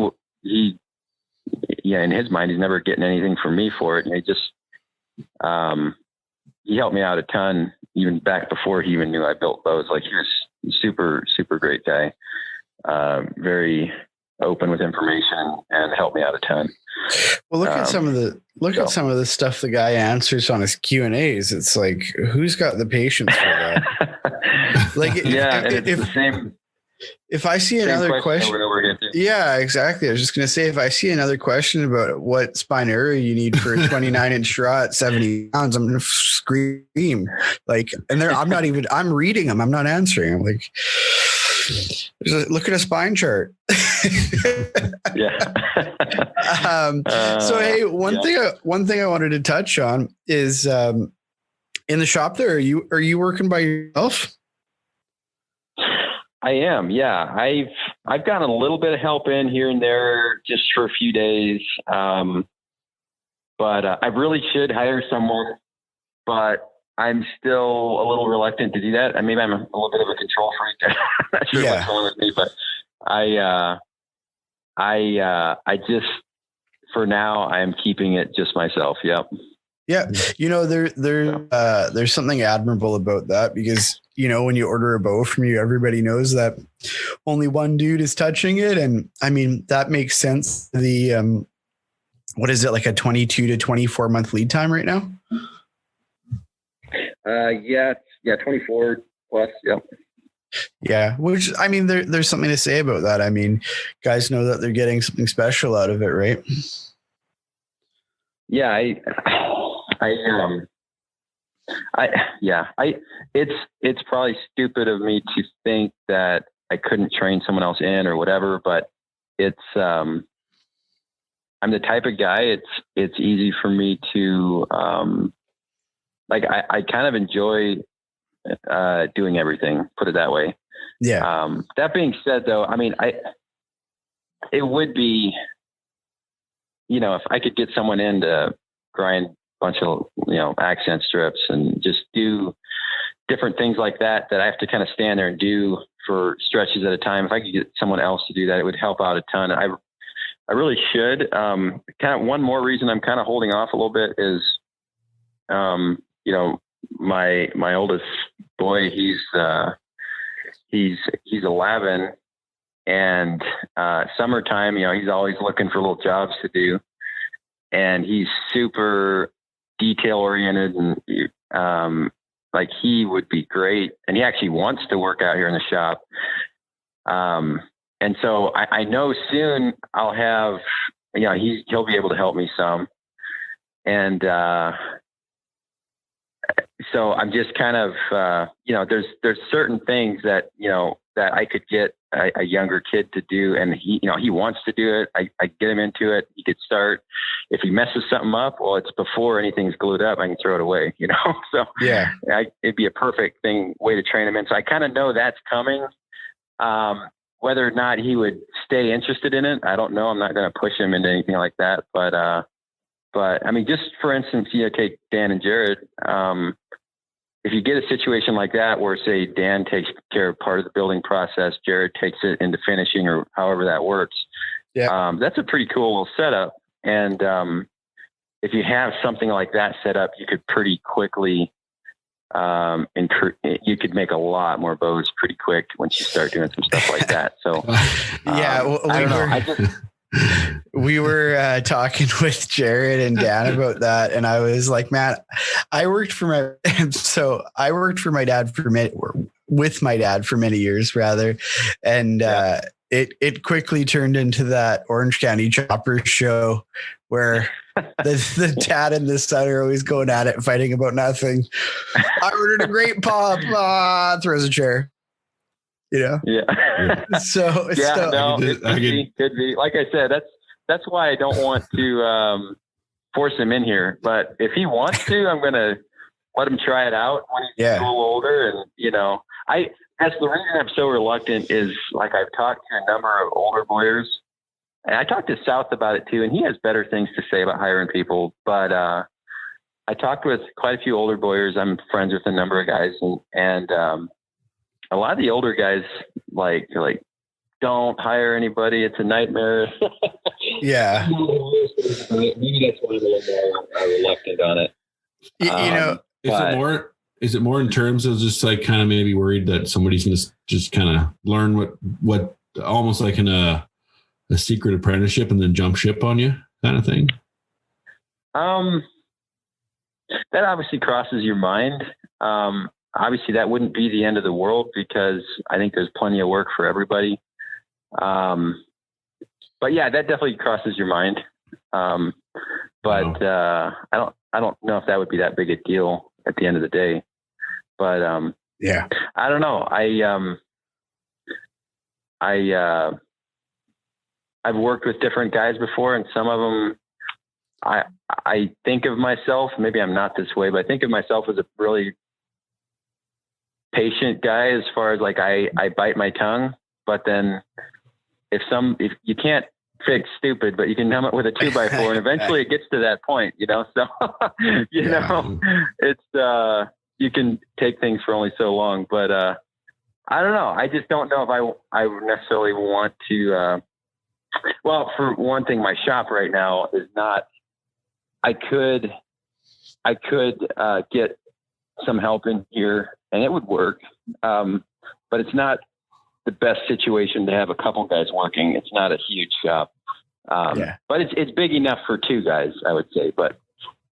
in his mind, he's never getting anything from me for it. And he helped me out a ton, even back before he even knew I built bows. Like, he was a super, super great guy. Very open with information and helped me out a ton. Well, look at some of the stuff the guy answers on his Q&As. It's like, who's got the patience for that? Like, it's the same. If I see another question, yeah, exactly. I was just going to say, if I see another question about what spine area you need for a 29-inch draw at 70 pounds, I'm going to scream. Like, and I'm reading them. I'm not answering. I'm like, look at a spine chart. Yeah. So, hey, one thing I wanted to touch on is in the shop there. Are you working by yourself? I am. Yeah. I've gotten a little bit of help in here and there just for a few days. But I really should hire someone, but I'm still a little reluctant to do that. And maybe I'm a little bit of a control freak. I'm not sure what's going with me, but I just, for now, I'm keeping it just myself. Yep. Yeah. There's something admirable about that, because, when you order a bow from you, everybody knows that only one dude is touching it. And I mean, that makes sense. The, what is it, like a 22 to 24 month lead time right now? Yeah, 24 plus. Yep. Yeah. Which, I mean, there's something to say about that. I mean, guys know that they're getting something special out of it, right? Yeah. It's probably stupid of me to think that I couldn't train someone else in or whatever, but it's, I'm the type of guy, it's easy for me to, I kind of enjoy doing everything, put it that way. Yeah. That being said though, I mean, it would be, if I could get someone in to grind a bunch of, accent strips and just do different things like that I have to kind of stand there and do for stretches at a time. If I could get someone else to do that, it would help out a ton. I really should. Kind of one more reason I'm kind of holding off a little bit is, my oldest boy, he's 11, and summertime, he's always looking for little jobs to do, and he's super detail oriented, and like he would be great, and he actually wants to work out here in the shop. And so I know soon I'll have, he'll be able to help me some. And, so I'm just kind of, there's certain things that, that I could get a younger kid to do. And he wants to do it. I get him into it. He could start. If he messes something up, well, it's before anything's glued up, I can throw it away, So yeah, it'd be a perfect way to train him in. So I kind of know that's coming. Whether or not he would stay interested in it, I don't know. I'm not going to push him into anything like that. But I mean, just for instance, take Dan and Jared. If you get a situation like that where, say, Dan takes care of part of the building process, Jared takes it into finishing, or however that works. Yeah. That's a pretty cool little setup. And if you have something like that set up, you could pretty quickly, you could make a lot more bows pretty quick once you start doing some stuff like that. So we were talking with Jared and Dan about that, and I was like, man, I worked for my dad with my dad for many years rather. And it quickly turned into that Orange County Choppers show where the dad and the son are always going at it, fighting about nothing. I ordered a great pop, throws a chair. Yeah. So could be. Like I said, that's why I don't want to force him in here. But if he wants to, I'm gonna let him try it out when he's a little older. And that's the reason I'm so reluctant is, like, I've talked to a number of older Bowyers, and I talked to South about it too, and he has better things to say about hiring people. But I talked with quite a few older Bowyers. I'm friends with a number of guys, and a lot of the older guys like don't hire anybody. It's a nightmare. Yeah. Maybe that's why I'm a little more reluctant on it. Is it more in terms of just like kind of maybe worried that somebody's going to just kind of learn what almost like in a secret apprenticeship and then jump ship on you kind of thing? That obviously crosses your mind. Obviously that wouldn't be the end of the world, because I think there's plenty of work for everybody. But yeah, that definitely crosses your mind. But I don't know if that would be that big a deal at the end of the day. But yeah, I don't know. I've worked with different guys before, and some of them, I think of myself, maybe I'm not this way, but I think of myself as a really patient guy, as far as like, I bite my tongue, but then if you can't fix stupid, but you can numb it with a 2x4 and eventually it gets to that point, so, it's, you can take things for only so long, but, I don't know. I just don't know if I would necessarily want to, well, for one thing, my shop right now is not, I could get some help in here and it would work. But it's not the best situation to have a couple guys working. It's not a huge shop. But it's big enough for two guys, I would say. But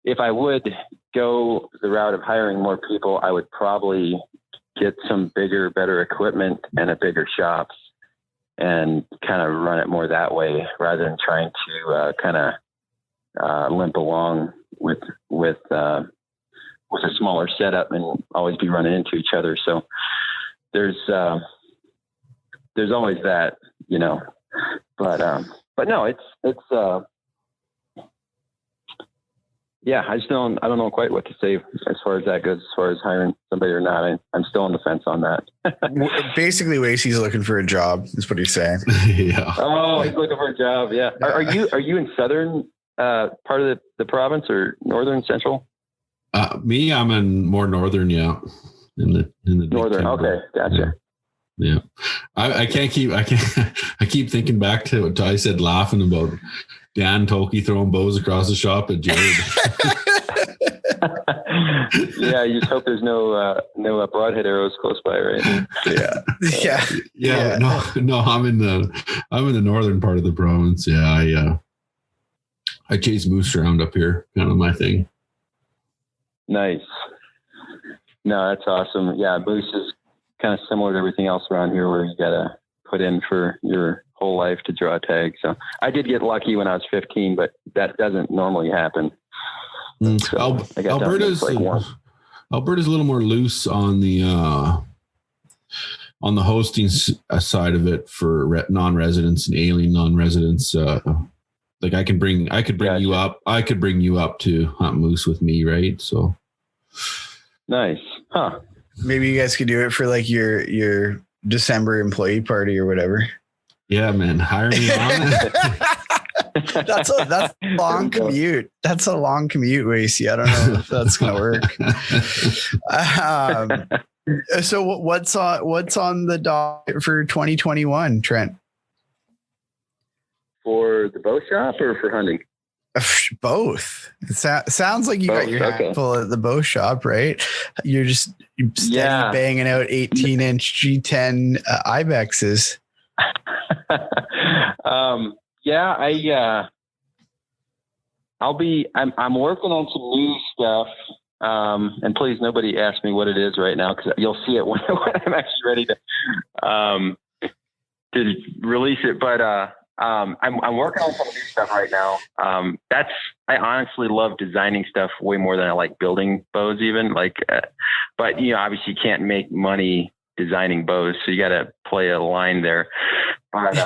if I would go the route of hiring more people, I would probably get some bigger, better equipment and a bigger shop and kind of run it more that way rather than trying to kind of limp along with a smaller setup and always be running into each other. So there's always that, but no, it's yeah, I don't know quite what to say as far as that goes, as far as hiring somebody or not. I'm still on the fence on that. Basically, Wacey's looking for a job, is what he's saying. Yeah. Oh, he's looking for a job. Yeah. Are you in southern part of the province or northern central? Me, I'm in more northern, yeah. In the Northern. Okay, gotcha. Yeah. I keep thinking back to what I said, laughing about Dan Toki throwing bows across the shop at Jared. Yeah, you just hope there's no broadhead arrows close by, right? Yeah. No, I'm in the northern part of the province. Yeah, I chase moose around up here, kind of my thing. Nice. No, that's awesome. Yeah, moose is kind of similar to everything else around here, where you gotta put in for your whole life to draw a tag. So I did get lucky when I was 15, but that doesn't normally happen. So Alberta's a little more loose on the hosting side of it for non-residents and alien non-residents. Like I could bring you up. I could bring you up to hunt moose with me, right? So nice, huh? Maybe you guys could do it for like your December employee party or whatever. Yeah, man, hire me on. That's a long commute. That's a long commute, Wacey. I don't know if that's gonna work. So what's on the docket for 2021, Trent? For the bow shop or for hunting? Both. It sounds like you got your hand full at the bow shop, right? You're just steady banging out 18-inch G10 ibexes. I'm working on some new stuff. And please, nobody ask me what it is right now, because you'll see it when I'm actually ready to release it. But I'm working on some new stuff right now. I honestly love designing stuff way more than I like building bows, even but obviously you can't make money designing bows, so you got to play a line there. But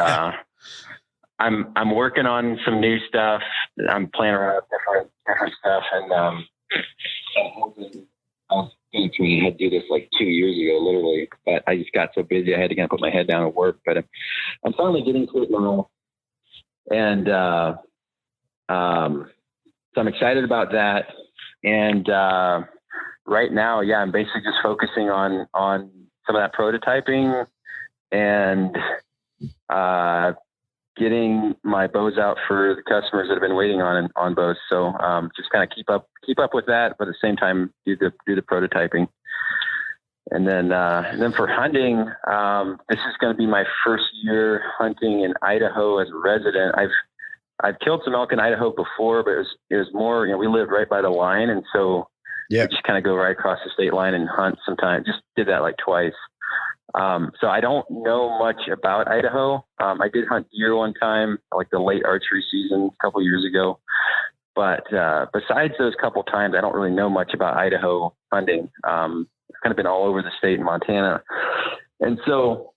I'm working on some new stuff. I'm playing around with different stuff, and I was going to do this like 2 years ago, literally, but I just got so busy I had to kind of put my head down and work. But I'm finally getting to it now, and so I'm excited about that. And right now, I'm basically just focusing on some of that prototyping and getting my bows out for the customers that have been waiting on bows. So just kind of keep up with that, but at the same time do the prototyping. And then for hunting, this is going to be my first year hunting in Idaho as a resident. I've killed some elk in Idaho before, but it was more, we live right by the line. And so we just kind of go right across the state line and hunt sometimes. Just did that like twice. So I don't know much about Idaho. I did hunt deer one time, like the late archery season a couple years ago. But besides those couple times, I don't really know much about Idaho hunting. I've kind of been all over the state in Montana. And so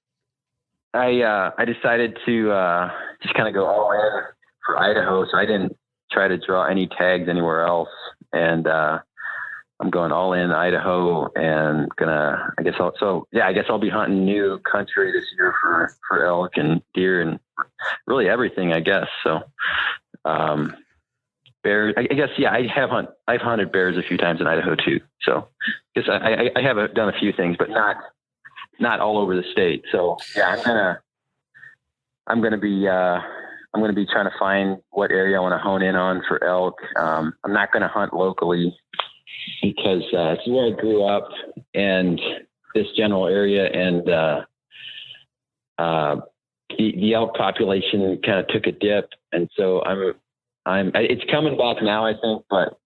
I decided to just kind of go all in for Idaho. So I didn't try to draw any tags anywhere else. And I'm going all in Idaho, and I guess I'll be hunting new country this year for elk and deer and really everything, I guess. So, bears, I guess, I've hunted bears a few times in Idaho too. So I guess I have done a few things, but not all over the state. So I'm going to be trying to find what area I want to hone in on for elk. I'm not going to hunt locally, because it's where I grew up, and this general area, and the elk population kind of took a dip, and so it's coming back now, I think, but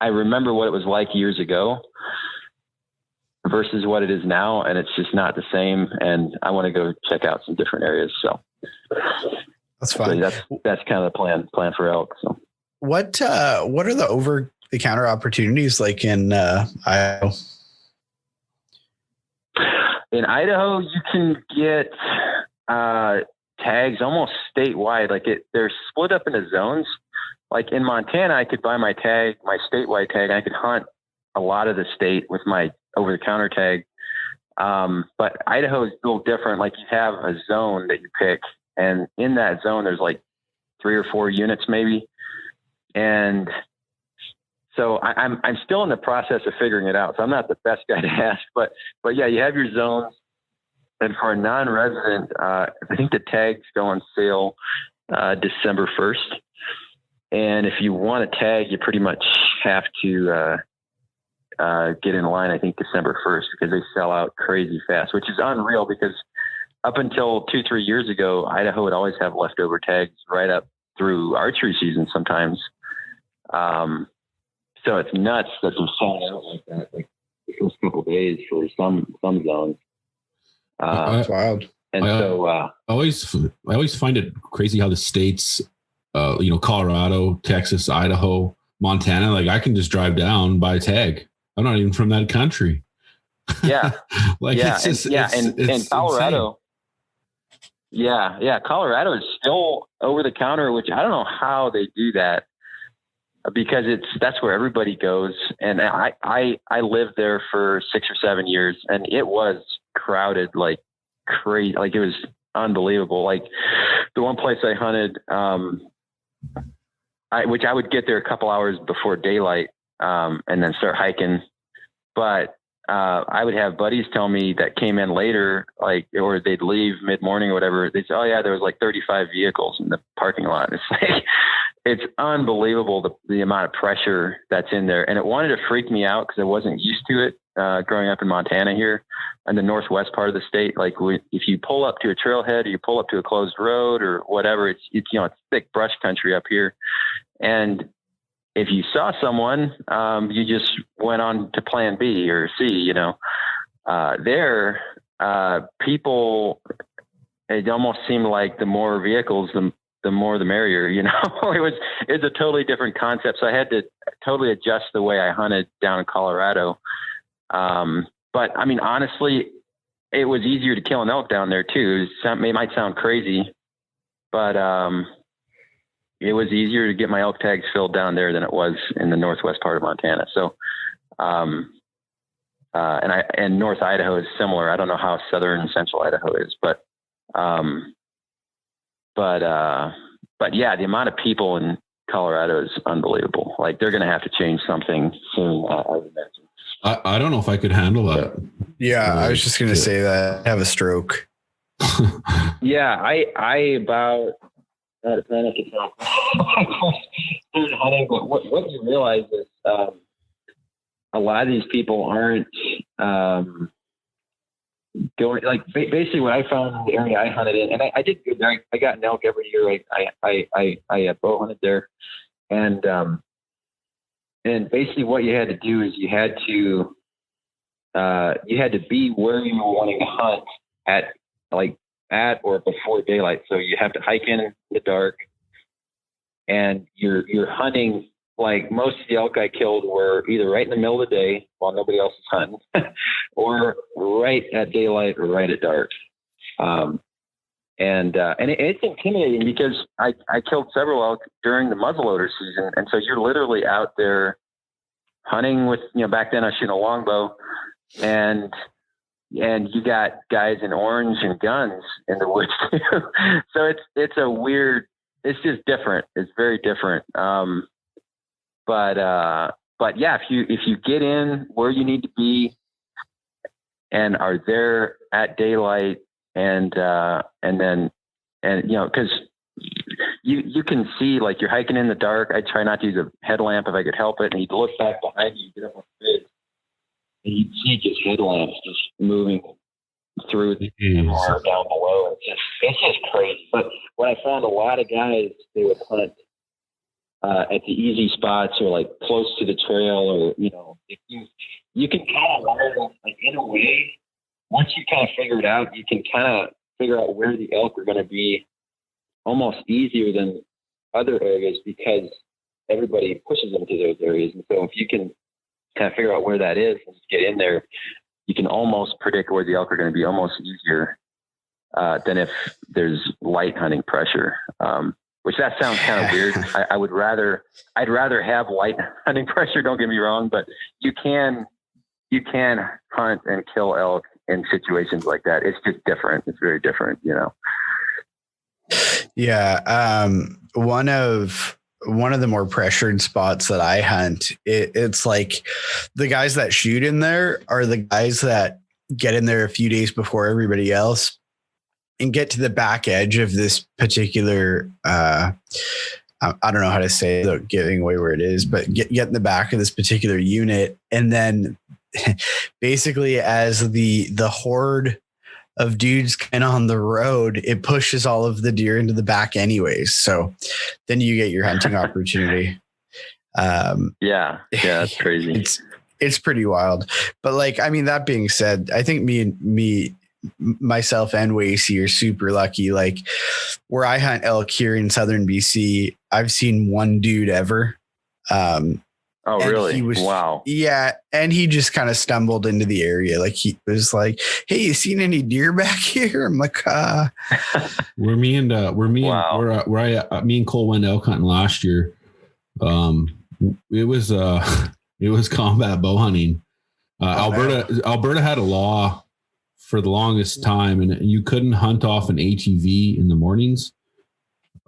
I remember what it was like years ago versus what it is now, and it's just not the same, and I want to go check out some different areas. So that's fine. So that's kind of the plan for elk. So. What are the over-the-counter opportunities like in Idaho? In Idaho, you can get tags almost statewide. They're split up into zones. like in Montana, I could buy my tag, my statewide tag. I could hunt a lot of the state with my over-the-counter tag. But Idaho is a little different. Like, you have a zone that you pick, and in that zone, there's like 3 or 4 units maybe. And so I'm still in the process of figuring it out. So I'm not the best guy to ask, but yeah, you have your zones. And for a non-resident, I think the tags go on sale December 1st. And if you want a tag, you pretty much have to get in line, I think, December 1st, because they sell out crazy fast, which is unreal, because up until 2-3 years ago, Idaho would always have leftover tags right up through archery season sometimes. So it's nuts that they're selling out like that, like the first couple of days for some zones. That's wild. And I always find it crazy how the states, Colorado, Texas, Idaho, Montana, like I can just drive down, buy a tag. I'm not even from that country. Yeah. It's just, and Colorado. Insane. Yeah. Colorado is still over the counter, which I don't know how they do that, because that's where everybody goes. And I lived there for 6 or 7 years, and it was crowded like crazy. Like, it was unbelievable. Like, the one place I hunted, which I would get there a couple hours before daylight, and then start hiking. But I would have buddies tell me that came in later, like, or they'd leave mid-morning or whatever. They say, "Oh yeah, there was like 35 vehicles in the parking lot." It's like, it's unbelievable the amount of pressure that's in there. And it wanted to freak me out, because I wasn't used to it growing up in Montana here in the northwest part of the state. Like, if you pull up to a trailhead, or you pull up to a closed road or whatever, it's thick brush country up here. And if you saw someone, you just went on to plan B or C, there, people, it almost seemed like the more vehicles, the more the merrier, it's a totally different concept. So I had to totally adjust the way I hunted down in Colorado. But I mean, honestly, it was easier to kill an elk down there too. It might sound crazy, but, it was easier to get my elk tags filled down there than it was in the northwest part of Montana. So, and North Idaho is similar. I don't know how southern and central Idaho is, but yeah, the amount of people in Colorado is unbelievable. Like, they're going to have to change something soon, I would imagine. I don't know if I could handle that. Yeah, I was just going to say that. I have a stroke. Yeah, I about had a panic attack. But what you realize is a lot of these people aren't going, like, basically what I found in the area I hunted in, and I did good there. I got an elk every year. I bow hunted there, and basically what you had to do is you had to be where you were wanting to hunt at or before daylight. So you have to hike in the dark, and you're hunting. Like, most of the elk I killed were either right in the middle of the day while nobody else is hunting, or right at daylight or right at dark. And it's intimidating, because I killed several elk during the muzzleloader season. And so you're literally out there hunting with, back then I was shooting a longbow, and you got guys in orange and guns in the woods too. So it's just different. It's very different. But yeah, if you get in where you need to be and are there at daylight, and cause you can see, like, you're hiking in the dark. I try not to use a headlamp if I could help it. And you'd look back behind you, get up on the ridge, and you'd see just headlamps just moving through the or down below. It's just crazy. But what I found, a lot of guys, they would hunt at the easy spots, or like close to the trail, or if you can kind of learn, like, in a way, once you kind of figure it out, you can kind of figure out where the elk are going to be almost easier than other areas, because everybody pushes them to those areas. And so if you can kind of figure out where that is and just get in there, you can almost predict where the elk are going to be, almost easier than if there's light hunting pressure. which that sounds kind of weird. I'd rather have light hunting pressure. Don't get me wrong, but you can hunt and kill elk in situations like that. It's just different. It's very different, you know? Yeah. One of the more pressured spots that I hunt, it's like the guys that shoot in there are the guys that get in there a few days before everybody else and get to the back edge of this particular, I don't know how to say it without giving away where it is, but get in the back of this particular unit. And then basically as the horde of dudes kind of on the road, it pushes all of the deer into the back anyways. So then you get your hunting opportunity. Yeah, that's crazy. It's pretty wild. But like, I mean, that being said, I think myself and Wacey are super lucky. Like where I hunt elk here in southern BC, I've seen one dude ever. Oh, really? Wow. Yeah. And he just kind of stumbled into the area. Like he was like, "Hey, you seen any deer back here?" I'm like, me and Cole went elk hunting last year. It was combat bow hunting. Alberta had a law for the longest time, and you couldn't hunt off an ATV in the mornings.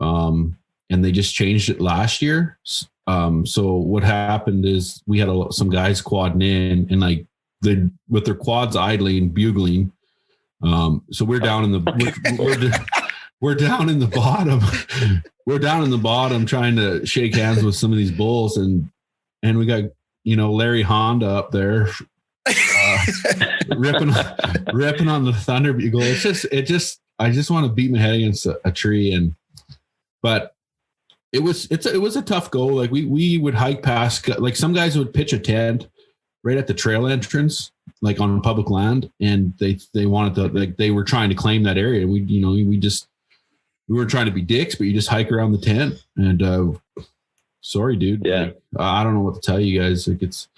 And they just changed it last year. So what happened is we had some guys quadding in and like with their quads idling, bugling. So we're down in the, we're down in the bottom. We're down in the bottom trying to shake hands with some of these bulls. And we got, Larry Honda up there, ripping on the thunder bugle. I just want to beat my head against a tree. But it was a tough go. Like we would hike past, like some guys would pitch a tent right at the trail entrance, like on public land. And they wanted to, like, they were trying to claim that area. We weren't trying to be dicks, but you just hike around the tent and, sorry, dude. Yeah. Like, I don't know what to tell you guys. Like it's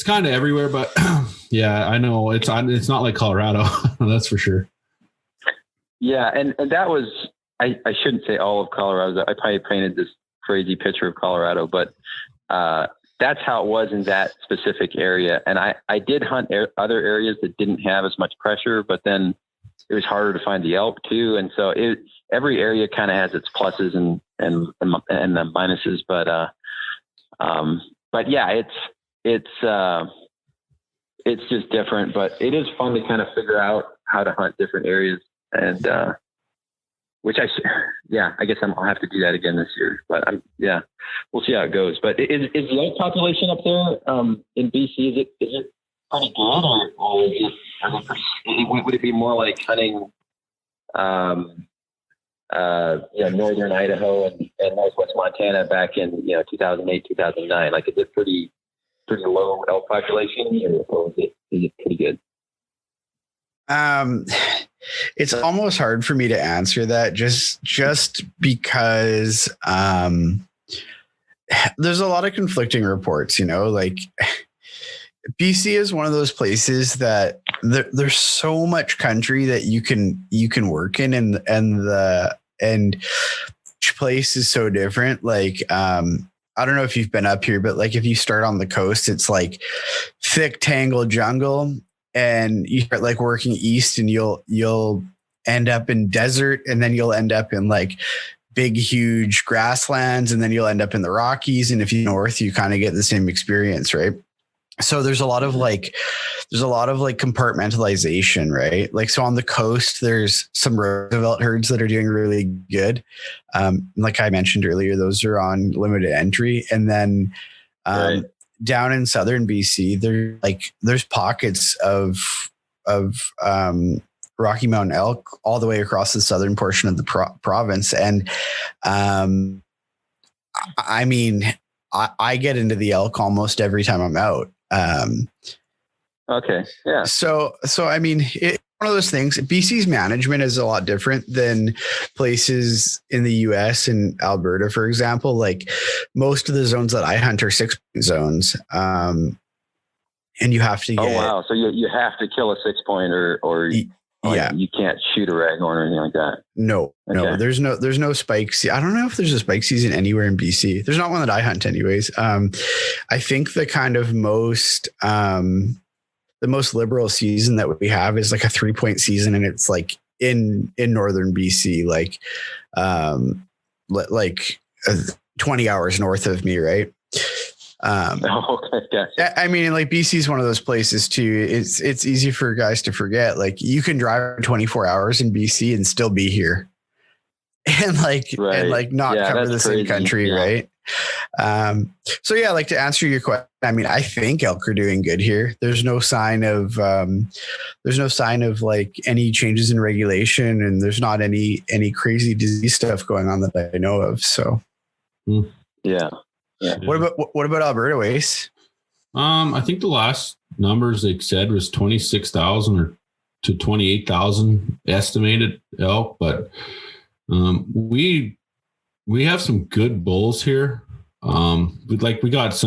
kind of everywhere, but yeah, I know it's not like Colorado. That's for sure. Yeah. And that was, I shouldn't say all of Colorado. I probably painted this crazy picture of Colorado, but that's how it was in that specific area. And I did hunt other areas that didn't have as much pressure, but then it was harder to find the elk too. And so every area kind of has its pluses and the minuses, but yeah, it's just different, but it is fun to kind of figure out how to hunt different areas. And, which I guess I'll have to do that again this year, but we'll see how it goes. But is the elk population up there, in BC, is it pretty good or is it, would it be more like hunting, northern Idaho and northwest Montana back in 2008, 2009? Like, is it pretty low elk population, or is it pretty good? It's almost hard for me to answer that just because there's a lot of conflicting reports. Like BC is one of those places that there's so much country that you can work in, and each place is so different. Like I don't know if you've been up here, but like if you start on the coast, it's like thick tangled jungle. And you start like working east and you'll end up in desert, and then you'll end up in like big, huge grasslands, and then you'll end up in the Rockies. And if you north, you kind of get the same experience. Right. So there's a lot of compartmentalization, right? Like, so on the coast, there's some roosevelt herds that are doing really good. Like I mentioned earlier, those are on limited entry. And then, right. Down in southern BC, there's pockets of Rocky Mountain elk all the way across the southern portion of the province. And I mean, I get into the elk almost every time I'm out. Okay. Yeah. So I mean, one of those things. BC's management is a lot different than places in the US and Alberta, for example. Like most of the zones that I hunt are 6-point zones. And you have to get... Oh, wow. So you have to kill a 6-point or Like you can't shoot a raghorn or anything like that. No, Okay. there's no spikes. I don't know if there's a spike season anywhere in BC. There's not one that I hunt anyways. I think the kind of the most liberal season that we have is like a 3-point season, and it's like in northern BC, like 20 hours north of me, right? Okay, gotcha. I mean, like BC is one of those places too. It's easy for guys to forget. Like you can drive 24 hours in BC and still be here, and not cover the same country, right? So yeah, like to answer your question, I mean, I think elk are doing good here. There's no sign of like any changes in regulation, and there's not any crazy disease stuff going on that I know of. So yeah. What about Alberta, Wace? I think the last numbers they said was 26,000 or to 28,000 estimated elk, but we have some good bulls here. We got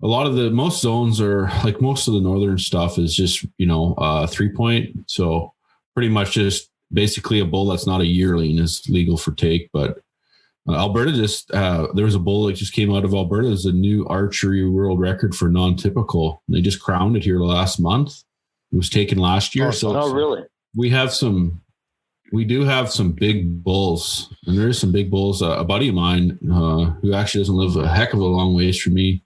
most zones are like most of the northern stuff is just 3-point. So pretty much just basically a bull that's not a yearling is legal for take, but Alberta just there was a bull that just came out of Alberta as a new archery world record for non-typical. They just crowned it here last month. It was taken last year. Really? We do have some big bulls, and there is some big bulls. A buddy of mine who actually doesn't live a heck of a long ways from me,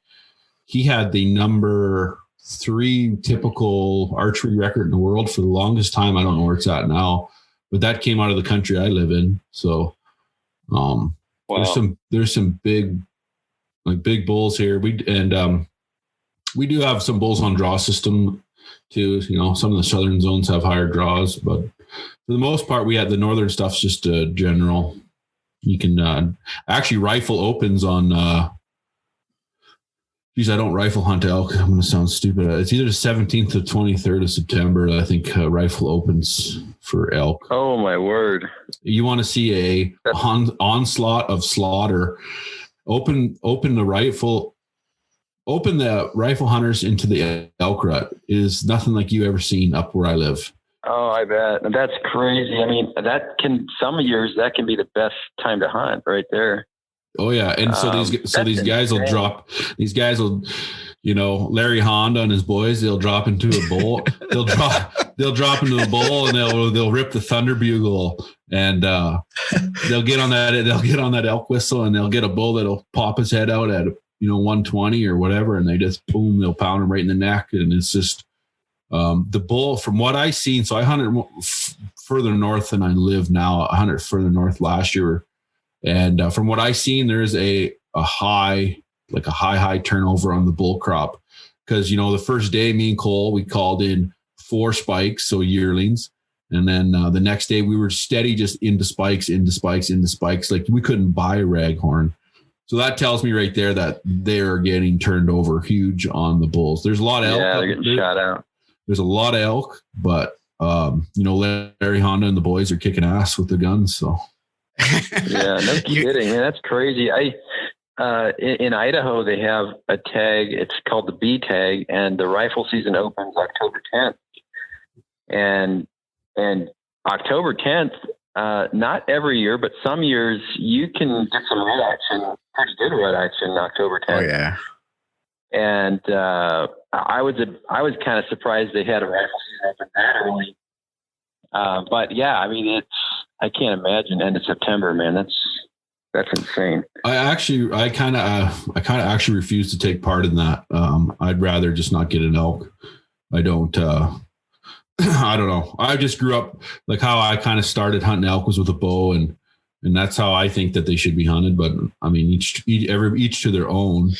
he had the number 3 typical archery record in the world for the longest time. I don't know where it's at now, but that came out of the country I live in. So wow. There's some big bulls here. We do have some bulls on draw system too. Some of the southern zones have higher draws, but for the most part, we had the northern stuff's just general. You can actually rifle opens on. I don't rifle hunt elk. I'm going to sound stupid. It's either the 17th or 23rd of September. I think rifle opens for elk. Oh my word! You want to see a onslaught of slaughter? Open the rifle hunters into the elk rut. It is nothing like you ever seen up where I live. Oh, I bet. That's crazy. I mean, some years that can be the best time to hunt right there. Oh yeah. And these guys will drop, Larry Honda and his boys, they'll drop into a bull. they'll drop into a bull, and they'll rip the thunder bugle, and they'll get on that elk whistle, and they'll get a bull that'll pop his head out at 120 or whatever. And they just they'll pound him right in the neck. And it's just, the bull, from what I've seen, so I hunted further north than I live now. I hunted further north last year, and from what I've seen, there's a high turnover on the bull crop, because the first day, me and Cole, we called in 4 spikes, so yearlings, and then the next day we were steady, just into spikes. Like we couldn't buy a raghorn. So that tells me right there that they're getting turned over huge on the bulls. There's a lot of elk. Yeah, they're getting shot out. There's a lot of elk, but Larry Honda and the boys are kicking ass with the guns. So yeah, no kidding, man. That's crazy. In Idaho, they have a tag. It's called the B tag, and the rifle season opens October 10th. And October 10th, not every year, but some years you can get some red action, pretty good red action October 10th. Oh yeah. And I was kind of surprised they had a rifle season open that early. But yeah, I mean, I can't imagine end of September, man. That's insane. I kind of actually refuse to take part in that. I'd rather just not get an elk. I don't know. I just grew up, like how I kind of started hunting elk was with a bow, and that's how I think that they should be hunted. But I mean, each to their own.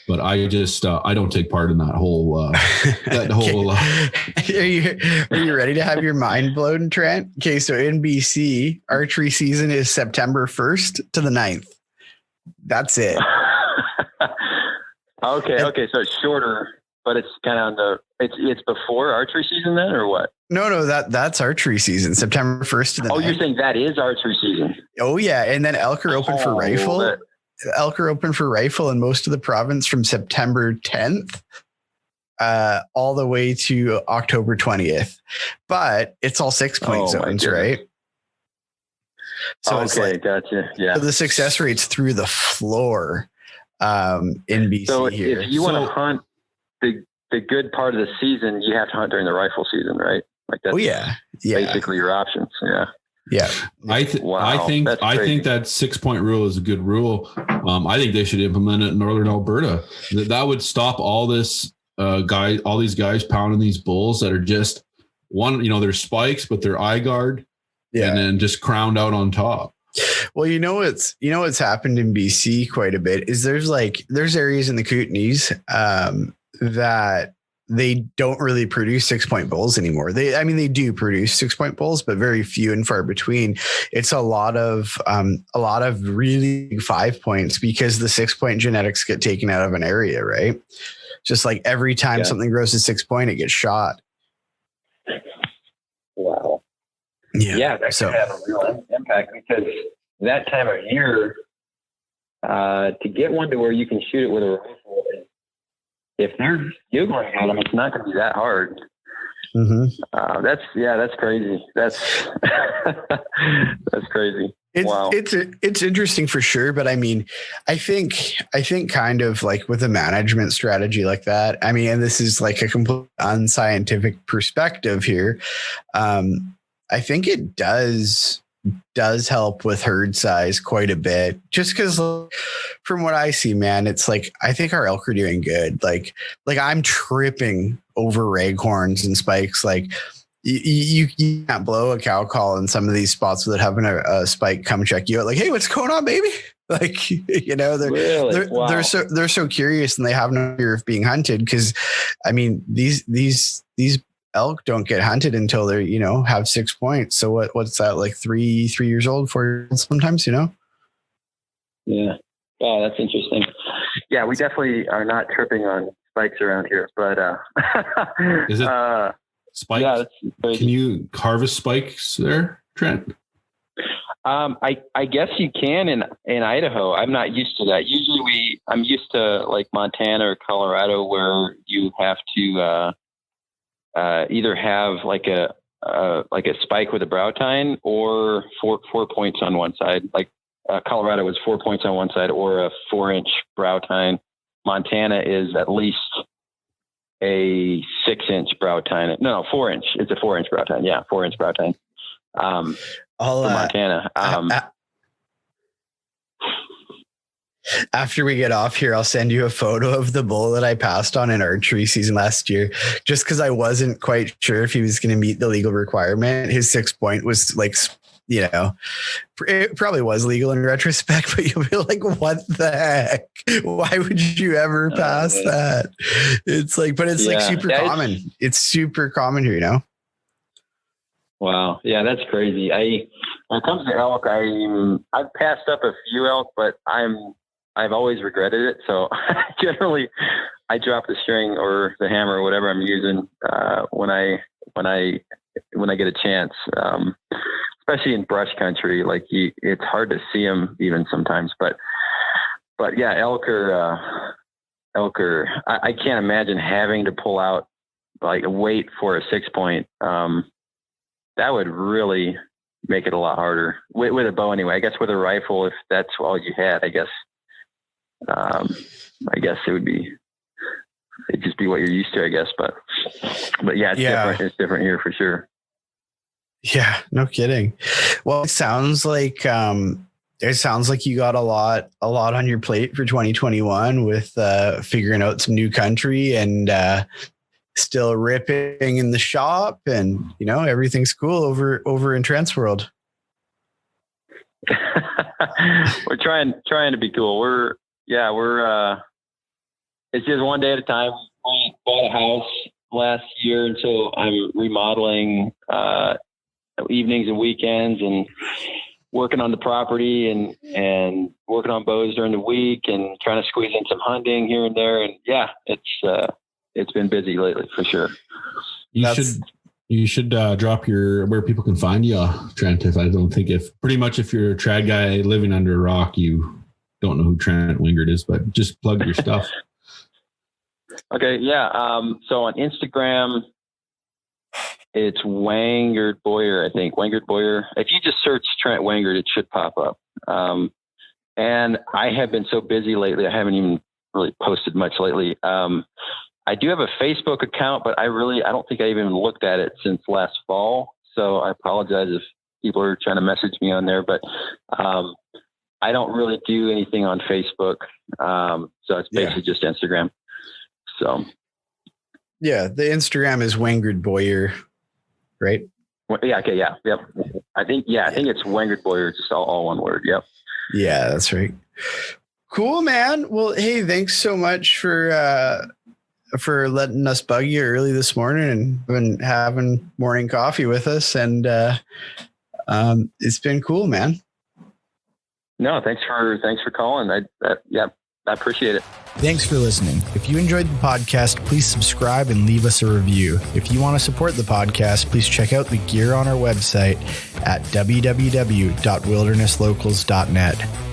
But I just I don't take part in that whole Are you ready to have your mind blown, Trent? Okay, so in BC, archery season is September 1st to the 9th. That's it. Okay, so it's shorter, but it's kind of on it's before archery season then, or what? No, that's archery season, September 1st to the 9th. Oh, you're saying that is archery season? Oh yeah, and then elk are open for rifle. Elk are open for rifle in most of the province from September 10th all the way to October 20th, but it's all 6-point zones, right? So okay, it's like, gotcha. Yeah. So the success rate's through the floor in BC so here. If you want to hunt the good part of the season, you have to hunt during the rifle season, right? Like that's basically your options. Yeah. Yeah. I think that 6-point rule is a good rule. I think they should implement it in Northern Alberta. That would stop all this all these guys pounding these bulls that are just they're spikes, but they're eye guard and then just crowned out on top. Well, what's happened in BC quite a bit is there's areas in the Kootenays that they don't really produce 6-point bulls anymore. They do produce 6-point bulls, but very few and far between. It's a lot of really big 5 points because the 6-point genetics get taken out of an area, right? Just like every time something grows to 6-point, it gets shot. Wow. Yeah. That could have a real impact because that time of year, to get one to where you can shoot it with a rifle, if they're bugling at them, it's not going to be that hard. Mm-hmm. That's crazy. That's that's crazy. It's interesting for sure, but I mean, I think kind of like with a management strategy like that. I mean, and this is like a complete unscientific perspective here. I think it does help with herd size quite a bit, just because from what I see, man, it's like I think our elk are doing good. Like I'm tripping over raghorns and spikes. Like you can't blow a cow call in some of these spots without having a spike come check you out. Like, hey, what's going on, baby? Like, they're so curious and they have no fear of being hunted. Because I mean, these elk don't get hunted until they're, have 6 points. So what's that, like 3 years old, 4 years old sometimes, Yeah. Oh, that's interesting. Yeah, we definitely are not tripping on spikes around here, but is it spikes? Yeah, that's can you harvest spikes there, Trent? I guess you can in Idaho. I'm not used to that. Usually I'm used to like Montana or Colorado where you have to either have like a spike with a brow tine or four points on one side. Like Colorado was 4 points on one side or a 4-inch brow tine. Montana is at least a 6-inch brow tine. No, 4-inch. It's a 4-inch brow tine. Yeah, 4-inch brow tine. For Montana. After we get off here, I'll send you a photo of the bull that I passed on in archery season last year, just because I wasn't quite sure if he was going to meet the legal requirement. His 6-point was like, it probably was legal in retrospect, but you'll be like, what the heck? Why would you ever pass that? It's like, but it's like super common. It's super common here, Wow. Yeah, that's crazy. When it comes to elk, I've passed up a few elk, but I've always regretted it. So generally I drop the string or the hammer or whatever I'm using, when I get a chance, especially in brush country. Like it's hard to see them even sometimes, but yeah, elk are, I can't imagine having to pull out like a weight for a 6-point. That would really make it a lot harder with a bow anyway. I guess with a rifle, if that's all you had, I guess it'd just be what you're used to, I guess. But yeah, different. It's different here for sure. Yeah, no kidding. Well, it sounds like you got a lot on your plate for 2021 with figuring out some new country and still ripping in the shop, and everything's cool over in Trent's world. We're trying to be cool. We're it's just one day at a time. We bought a house last year, and so I'm remodeling evenings and weekends and working on the property and working on bows during the week and trying to squeeze in some hunting here and there. And yeah, it's been busy lately for sure. You should drop where people can find you, Trent. If you're a trad guy living under a rock, you don't know who Trent Wengerd is, but just plug your stuff. Okay. Yeah. So on Instagram, it's Wengerd Bowyer, I think. Wengerd Bowyer. If you just search Trent Wengerd, it should pop up. And I have been so busy lately, I haven't even really posted much lately. I do have a Facebook account, but I don't think I even looked at it since last fall. So I apologize if people are trying to message me on there, but I don't really do anything on Facebook. So it's basically just Instagram. So. Yeah. The Instagram is Wengerd Bowyer, right? Yeah. Okay. Yeah. Yep. I think it's Wengerd Bowyer, just all one word. Yep. Yeah, that's right. Cool, man. Well, hey, thanks so much for letting us bug you early this morning and having morning coffee with us. And it's been cool, man. No, thanks for calling. I appreciate it. Thanks for listening. If you enjoyed the podcast, please subscribe and leave us a review. If you want to support the podcast, please check out the gear on our website at www.wildernesslocals.net.